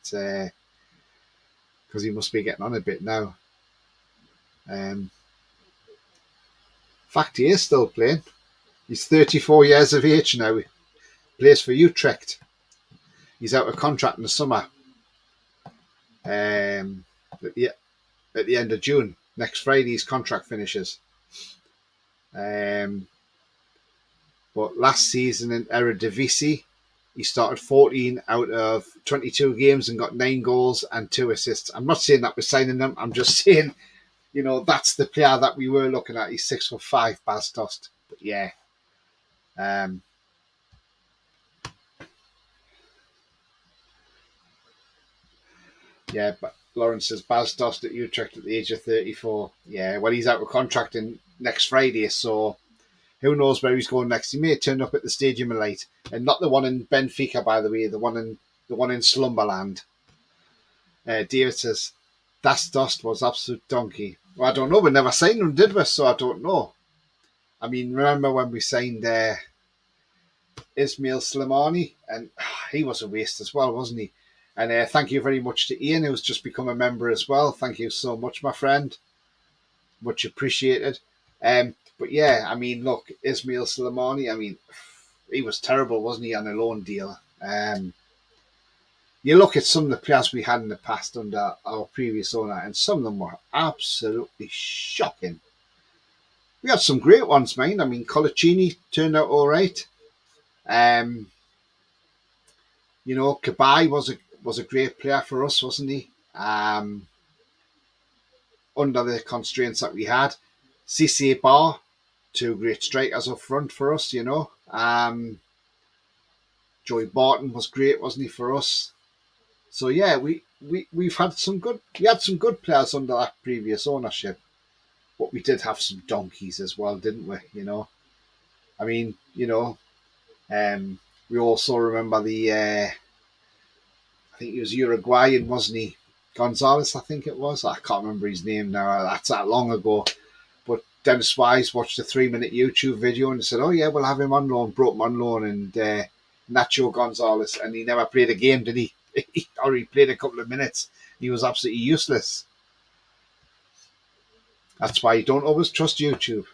because he must be getting on a bit now. In fact, he is still playing. He's 34 years of age now. He plays for Utrecht. He's out of contract in the summer. At the end of June. Next Friday, his contract finishes. But last season in Eredivisie, he started 14 out of 22 games and got 9 goals and 2 assists. I'm not saying that we're signing him. I'm just saying, that's the player that we were looking at. He's 6'5", Bas Dost. But yeah. Yeah, but Lawrence says Bas Dost at Utrecht at the age of 34. Yeah, well, he's out of contract next Friday, so who knows where he's going next. He may turn up at the Stadium of Light, and not the one in Benfica, by the way, the one in Slumberland. David says Das Dost was absolute donkey. Well, I don't know. We never signed him, did we? So I don't know. I mean, remember when we signed Ismail Slimani, and he was a waste as well, wasn't he? And thank you very much to Ian, who's just become a member as well. Thank you so much, my friend. Much appreciated. But yeah, I mean, look, Ismail Slimani, I mean, he was terrible, wasn't he, on a loan deal? You look at some of the players we had in the past under our previous owner, and some of them were absolutely shocking. We had some great ones, man. I mean, Colaccini turned out all right. Cabaye was a great player for us, wasn't he? Under the constraints that we had. Cissé Bar, two great strikers up front for us, you know. Joey Barton was great, wasn't he, for us? So yeah, we've had we had some good players under that previous ownership, but we did have some donkeys as well, didn't we? You know, I mean, you know, we also remember I think he was Uruguayan, wasn't he? Gonzalez, I think it was. I can't remember his name now. That's that long ago. But Dennis Wise watched a 3-minute YouTube video and said, "Oh yeah, we'll have him on loan." Brought him on loan, and Nacho Gonzalez, and he never played a game, did he? Or he played a couple of minutes. He was absolutely useless. That's why you don't always trust YouTube.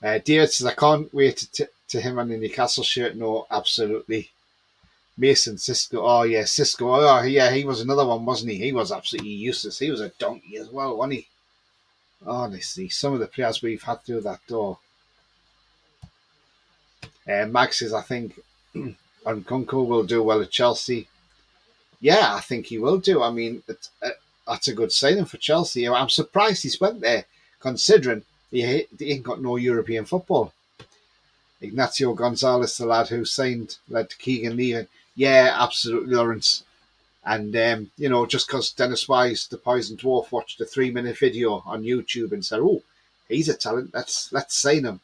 David says, "I can't wait to him on the Newcastle shirt." No, absolutely. Mason Cisco. Oh yeah, Cisco. Oh yeah, he was another one, wasn't he? He was absolutely useless. He was a donkey as well, wasn't he? Honestly, some of the players we've had through that door. Max says, "I think Nkunku will do well at Chelsea." Yeah, I think he will do. I mean, that's a good signing for Chelsea. I'm surprised he's went there, considering he ain't got no European football. Ignacio Gonzalez, the lad who signed, led to Keegan leaving. Yeah, absolutely, Lawrence. And you know, just because Dennis Wise, the Poison Dwarf, watched a 3-minute video on YouTube and said, "Oh, he's a talent. Let's sign him."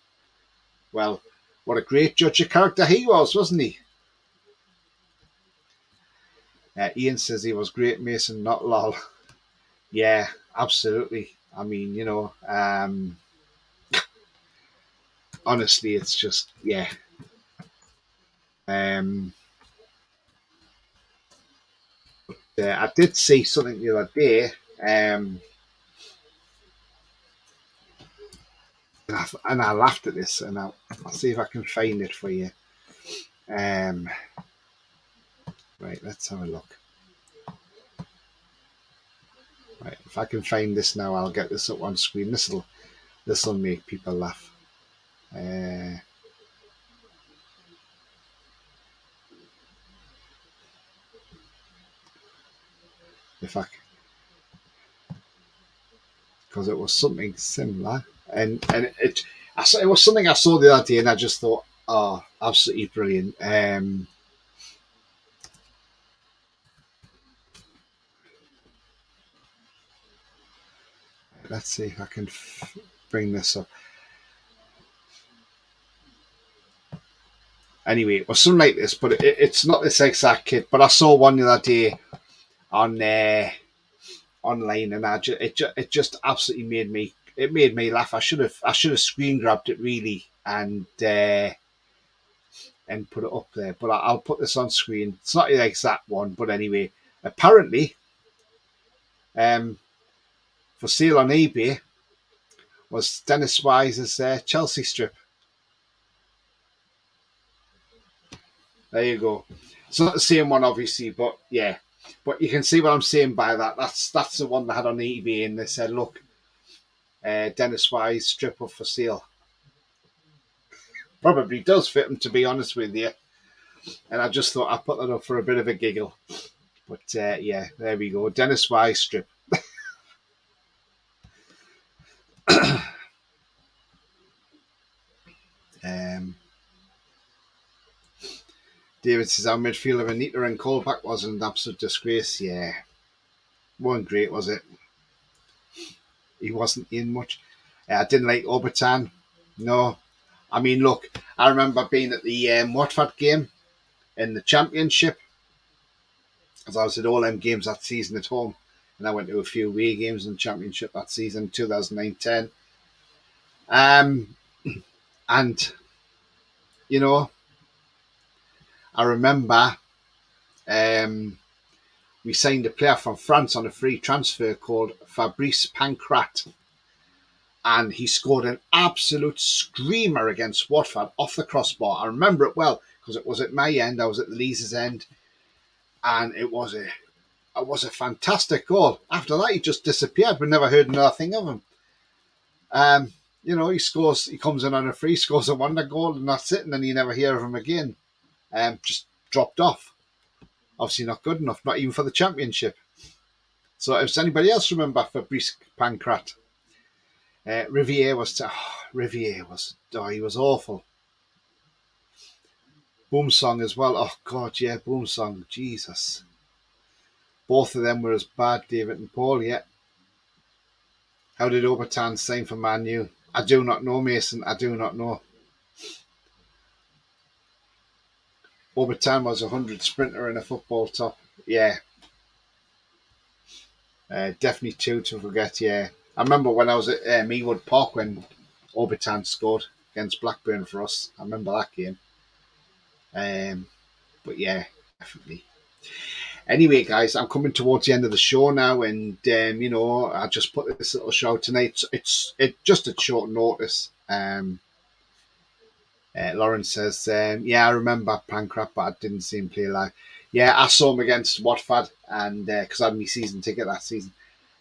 Well, what a great judge of character he was, wasn't he? Ian says he was great, Mason, not lol. Yeah, absolutely. I mean, you know, honestly, it's just yeah. Um, I did see something the other day. And I laughed at this, and I'll see if I can find it for you. Right, let's have a look. Right, if I can find this now, I'll get this up on screen. This'll make people laugh. If I, because it was something similar, and it was something I saw the other day, and I just thought, oh, absolutely brilliant. Let's see if I can bring this up. Anyway, it was something like this, but it's not this exact kit. But I saw one the other day on online, and it just absolutely made me laugh. I should have screen grabbed it really and put it up there. But I'll put this on screen. It's not the exact one, but anyway, apparently, for sale on eBay was Dennis Wise's Chelsea strip. There you go. It's not the same one, obviously, but yeah. But you can see what I'm saying by that. That's the one they had on eBay, and they said, "Look, Dennis Wise strip up for sale." Probably does fit him, to be honest with you. And I just thought I'd put that up for a bit of a giggle. But yeah, there we go. Dennis Wise strip. David says our midfielder Anita and Colback was an absolute disgrace. Yeah, wasn't great, was it? He wasn't in much. I didn't like Obertan. No, I mean, look, I remember being at the Watford game in the Championship, as I was at all them games that season at home, and I went to a few away games in the Championship that season, 2009-10. And you know, I remember we signed a player from France on a free transfer called Fabrice Pancrat. And he scored an absolute screamer against Watford off the crossbar. I remember it well because it was at my end. I was at the Lee's end. And it was a fantastic goal. After that, he just disappeared. We never heard another thing of him. You know, he comes in on a free, scores a wonder goal, and that's it. And then you never hear of him again. Just dropped off. Obviously not good enough, not even for the Championship. So does anybody else remember Fabrice Pancrat? Riviere Riviere he was awful. Boom Song as well. Oh God, yeah, Boom Song. Jesus, both of them were as bad. David and Paul. Yeah. How did Obertan sign for Man U? I do not know, Mason. I do not know. Obertan was a 100 sprinter in a football top. Yeah, definitely two to forget. Yeah, I remember when I was at Mewood Park when Obertan scored against Blackburn for us. I remember that game. But yeah, definitely. Anyway, guys, I'm coming towards the end of the show now, and I just put this little show tonight. It's just at short notice. Lauren says, "Yeah, I remember Pancrat, but I didn't see him play live. Yeah, I saw him against Watford, and because I had my season ticket that season,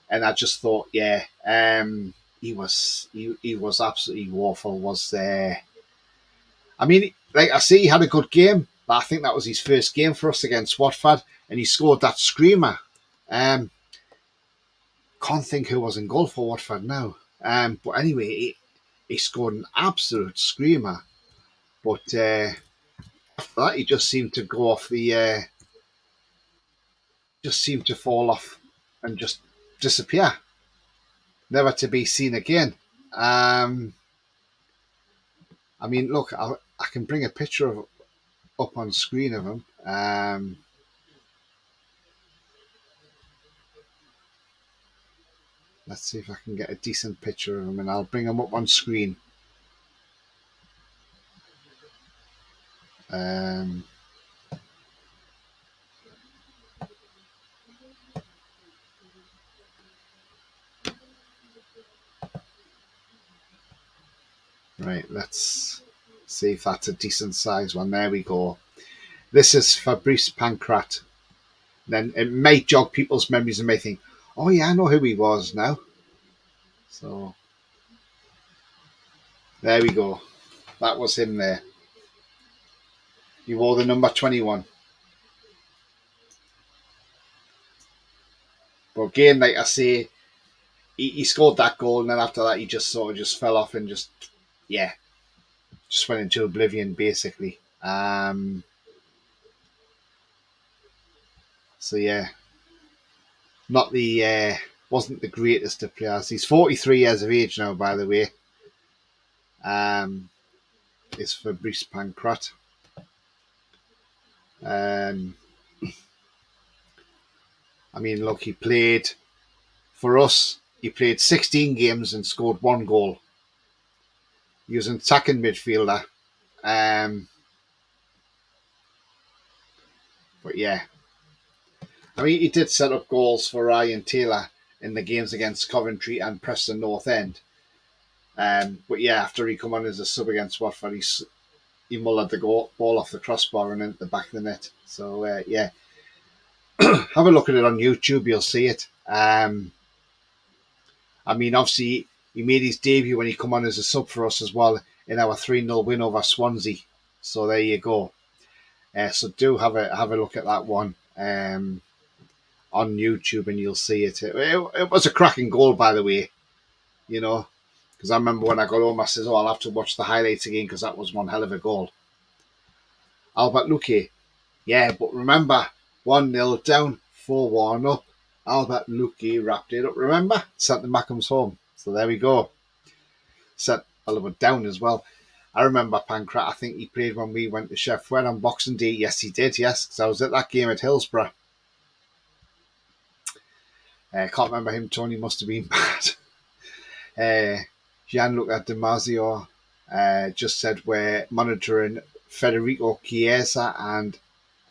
and I just thought, yeah, he was absolutely awful. Was there? I mean, like I say, he had a good game, but I think that was his first game for us against Watford, and he scored that screamer. Can't think who was in goal for Watford now. But anyway, he scored an absolute screamer. But after that, he just seemed to go off just seemed to fall off and just disappear, never to be seen again. I mean, look, I can bring a picture of up on screen of him. Let's see if I can get a decent picture of him, and I'll bring him up on screen. Right, let's see if that's a decent size one. There we go. This is Fabrice Pancrat. Then it may jog people's memories and may think, oh yeah, I know who he was now. So there we go. That was him there. He wore the number 21. But again, like I say, he scored that goal, and then after that, he just sort of just fell off and just went into oblivion basically. So yeah, not the wasn't the greatest of players. He's 43 years of age now, by the way. Is Fabrice Pancrat. I mean, look, he played for us. He played 16 games and scored one goal. He was an attacking midfielder. But yeah, I mean, he did set up goals for Ryan Taylor in the games against Coventry and Preston North End. But yeah, after he come on as a sub against Watford, he mullered the ball off the crossbar and into the back of the net. So yeah, have a look at it on YouTube. You'll see it. I mean, obviously, he made his debut when he come on as a sub for us as well in our 3-0 win over Swansea. So there you go. So do have a look at that one on YouTube, and you'll see it. It was a cracking goal, by the way. You know, because I remember when I got home, I said, "Oh, I'll have to watch the highlights again because that was one hell of a goal." Albert Luque, yeah, but remember, 1-0 down, 4-1 up. Albert Luque wrapped it up. Remember, sent the Mackems home. So there we go. Sent Oliver down as well. I remember Pancrat. I think he played when we went to Sheffield on Boxing Day. Yes, he did. Yes, because I was at that game at Hillsborough. I can't remember him. Tony must have been bad. Gianluca Damasio just said we're monitoring Federico Chiesa and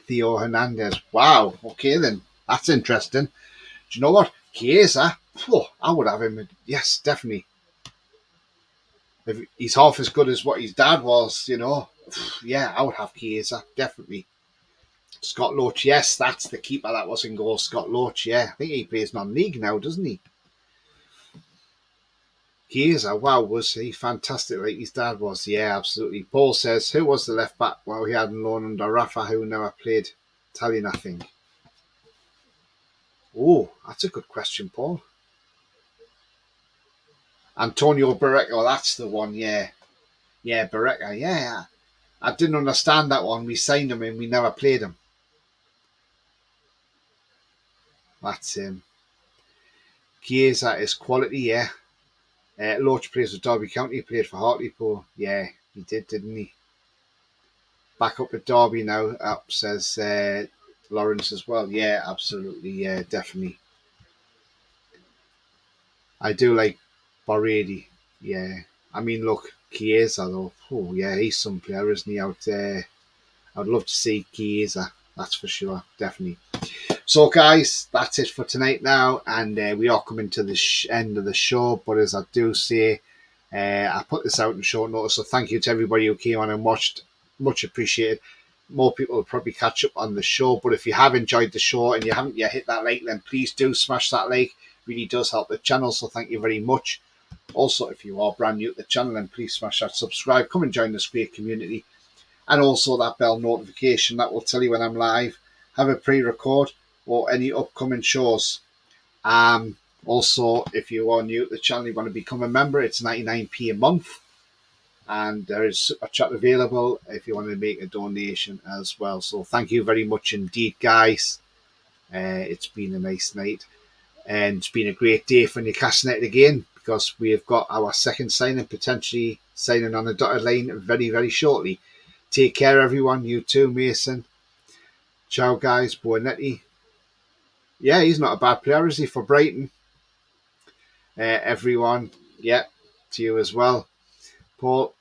Theo Hernandez. Wow. Okay, then. That's interesting. Do you know what? Chiesa, I would have him. Yes, definitely. If he's half as good as what his dad was, yeah, I would have Chiesa, definitely. Scott Loach, yes, that's the keeper that was in goal. Scott Loach, yeah. I think he plays non-league now, doesn't he? Chiesa, wow, was he fantastic like his dad was? Yeah, absolutely. Paul says, who was the left back? Well, we had on loan under Rafa, who never played Italian, I think. Oh, that's a good question, Paul. Antonio Barreca, that's the one, yeah. Yeah, Barreca, yeah. I didn't understand that one. We signed him and we never played him. That's him. Chiesa is quality, yeah. Loach plays for Derby County, played for Hartlepool. Yeah, he did, didn't he? Back up at Derby now, up says Lawrence as well. Yeah, absolutely, yeah, definitely. I do like Borredi, yeah. I mean, look, Chiesa though. Oh, yeah, he's some player, isn't he, out there? I'd love to see Chiesa, that's for sure, definitely. So, guys, that's it for tonight now, and we are coming to the end of the show. But as I do say, I put this out in short notice, so thank you to everybody who came on and watched. Much appreciated. More people will probably catch up on the show, but if you have enjoyed the show and you haven't yet hit that like, then please do smash that like. It really does help the channel, so thank you very much. Also, if you are brand new to the channel, then please smash that subscribe. Come and join this great community. And also that bell notification that will tell you when I'm live, have a pre-record, or any upcoming shows. Also, if you are new to the channel, you want to become a member, it's 99p a month. And there is Super Chat available if you want to make a donation as well. So thank you very much indeed, guys. It's been a nice night. And it's been a great day for Newcastle United again, because we have got our second signing, potentially signing on the dotted line very, very shortly. Take care, everyone. You too, Mason. Ciao, guys. Buonetti. Yeah, he's not a bad player, is he, for Brighton? Everyone. Yeah, to you as well. Paul.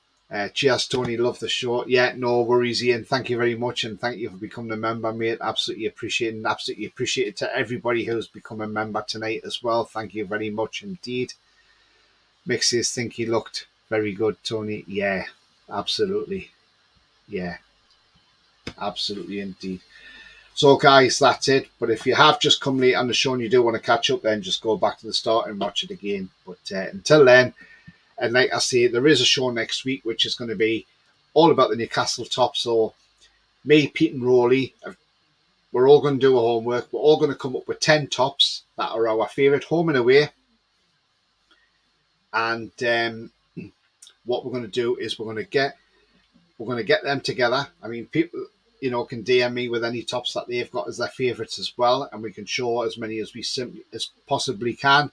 Cheers, Tony. Love the show. Yeah, no worries, Ian. Thank you very much, and thank you for becoming a member, mate. Absolutely appreciate it. Absolutely appreciate it to everybody who's become a member tonight as well. Thank you very much indeed. Mixes think he looked very good, Tony. Yeah, absolutely. Yeah, absolutely indeed. So, guys, that's it. But if you have just come late on the show and you do want to catch up, then just go back to the start and watch it again. But until then, and like I say, there is a show next week, which is going to be all about the Newcastle top. So me, Pete and Rowley, we're all going to do a homework. We're all going to come up with 10 tops that are our favourite home and away. And what we're going to do is we're going to get them together. I mean, people, can DM me with any tops that they've got as their favourites as well, and we can show as many as we simply as possibly can.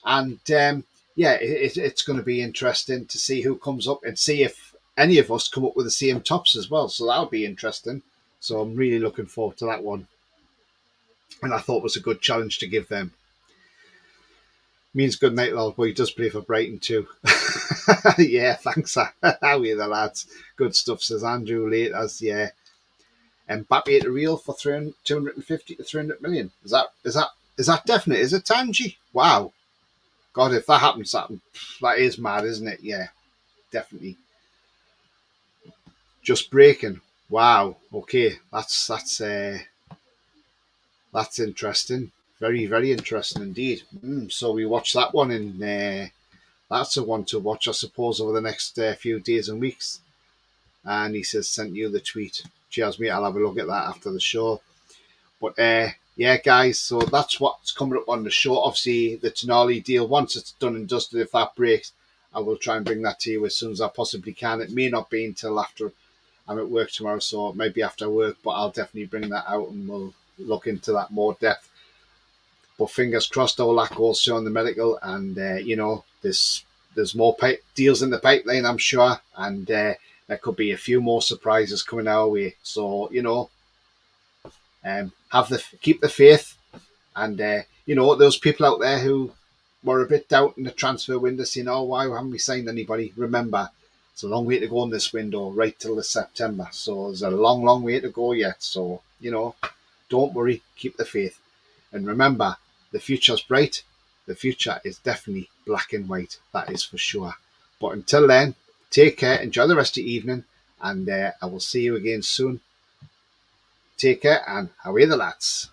And it's going to be interesting to see who comes up and see if any of us come up with the same tops as well. So that'll be interesting. So I'm really looking forward to that one. And I thought it was a good challenge to give them. Means good night, lol. Boy, he does play for Brighton too. Yeah, thanks. How are you, the lads? Good stuff, says Andrew late as yeah. And Mbappe at the Real for 250 to 300 million. Is that definite? Is it Tangy? Wow. God, if that happens, that is mad, isn't it? Yeah, definitely. Just breaking. Wow. Okay, that's interesting. Very, very interesting indeed. So we watched that one, and that's a one to watch, I suppose, over the next few days and weeks. And he says, sent you the tweet. Cheers, mate. I'll have a look at that after the show. But yeah, guys, so that's what's coming up on the show. Obviously, the Tonali deal, once it's done and dusted, if that breaks, I will try and bring that to you as soon as I possibly can. It may not be until after I'm at work tomorrow, so maybe after work, but I'll definitely bring that out and we'll look into that more depth. But fingers crossed, all that goes through on the medical, and there's more deals in the pipeline, I'm sure, and there could be a few more surprises coming our way. So keep the faith, and those people out there who were a bit doubting the transfer window, saying, "Oh, why haven't we signed anybody?" Remember, it's a long way to go in this window, right till the September. So there's a long, long way to go yet. So don't worry, keep the faith, and remember, the future's bright. The future is definitely black and white. That is for sure. But until then, take care. Enjoy the rest of the evening, and I will see you again soon. Take care, and away the lads.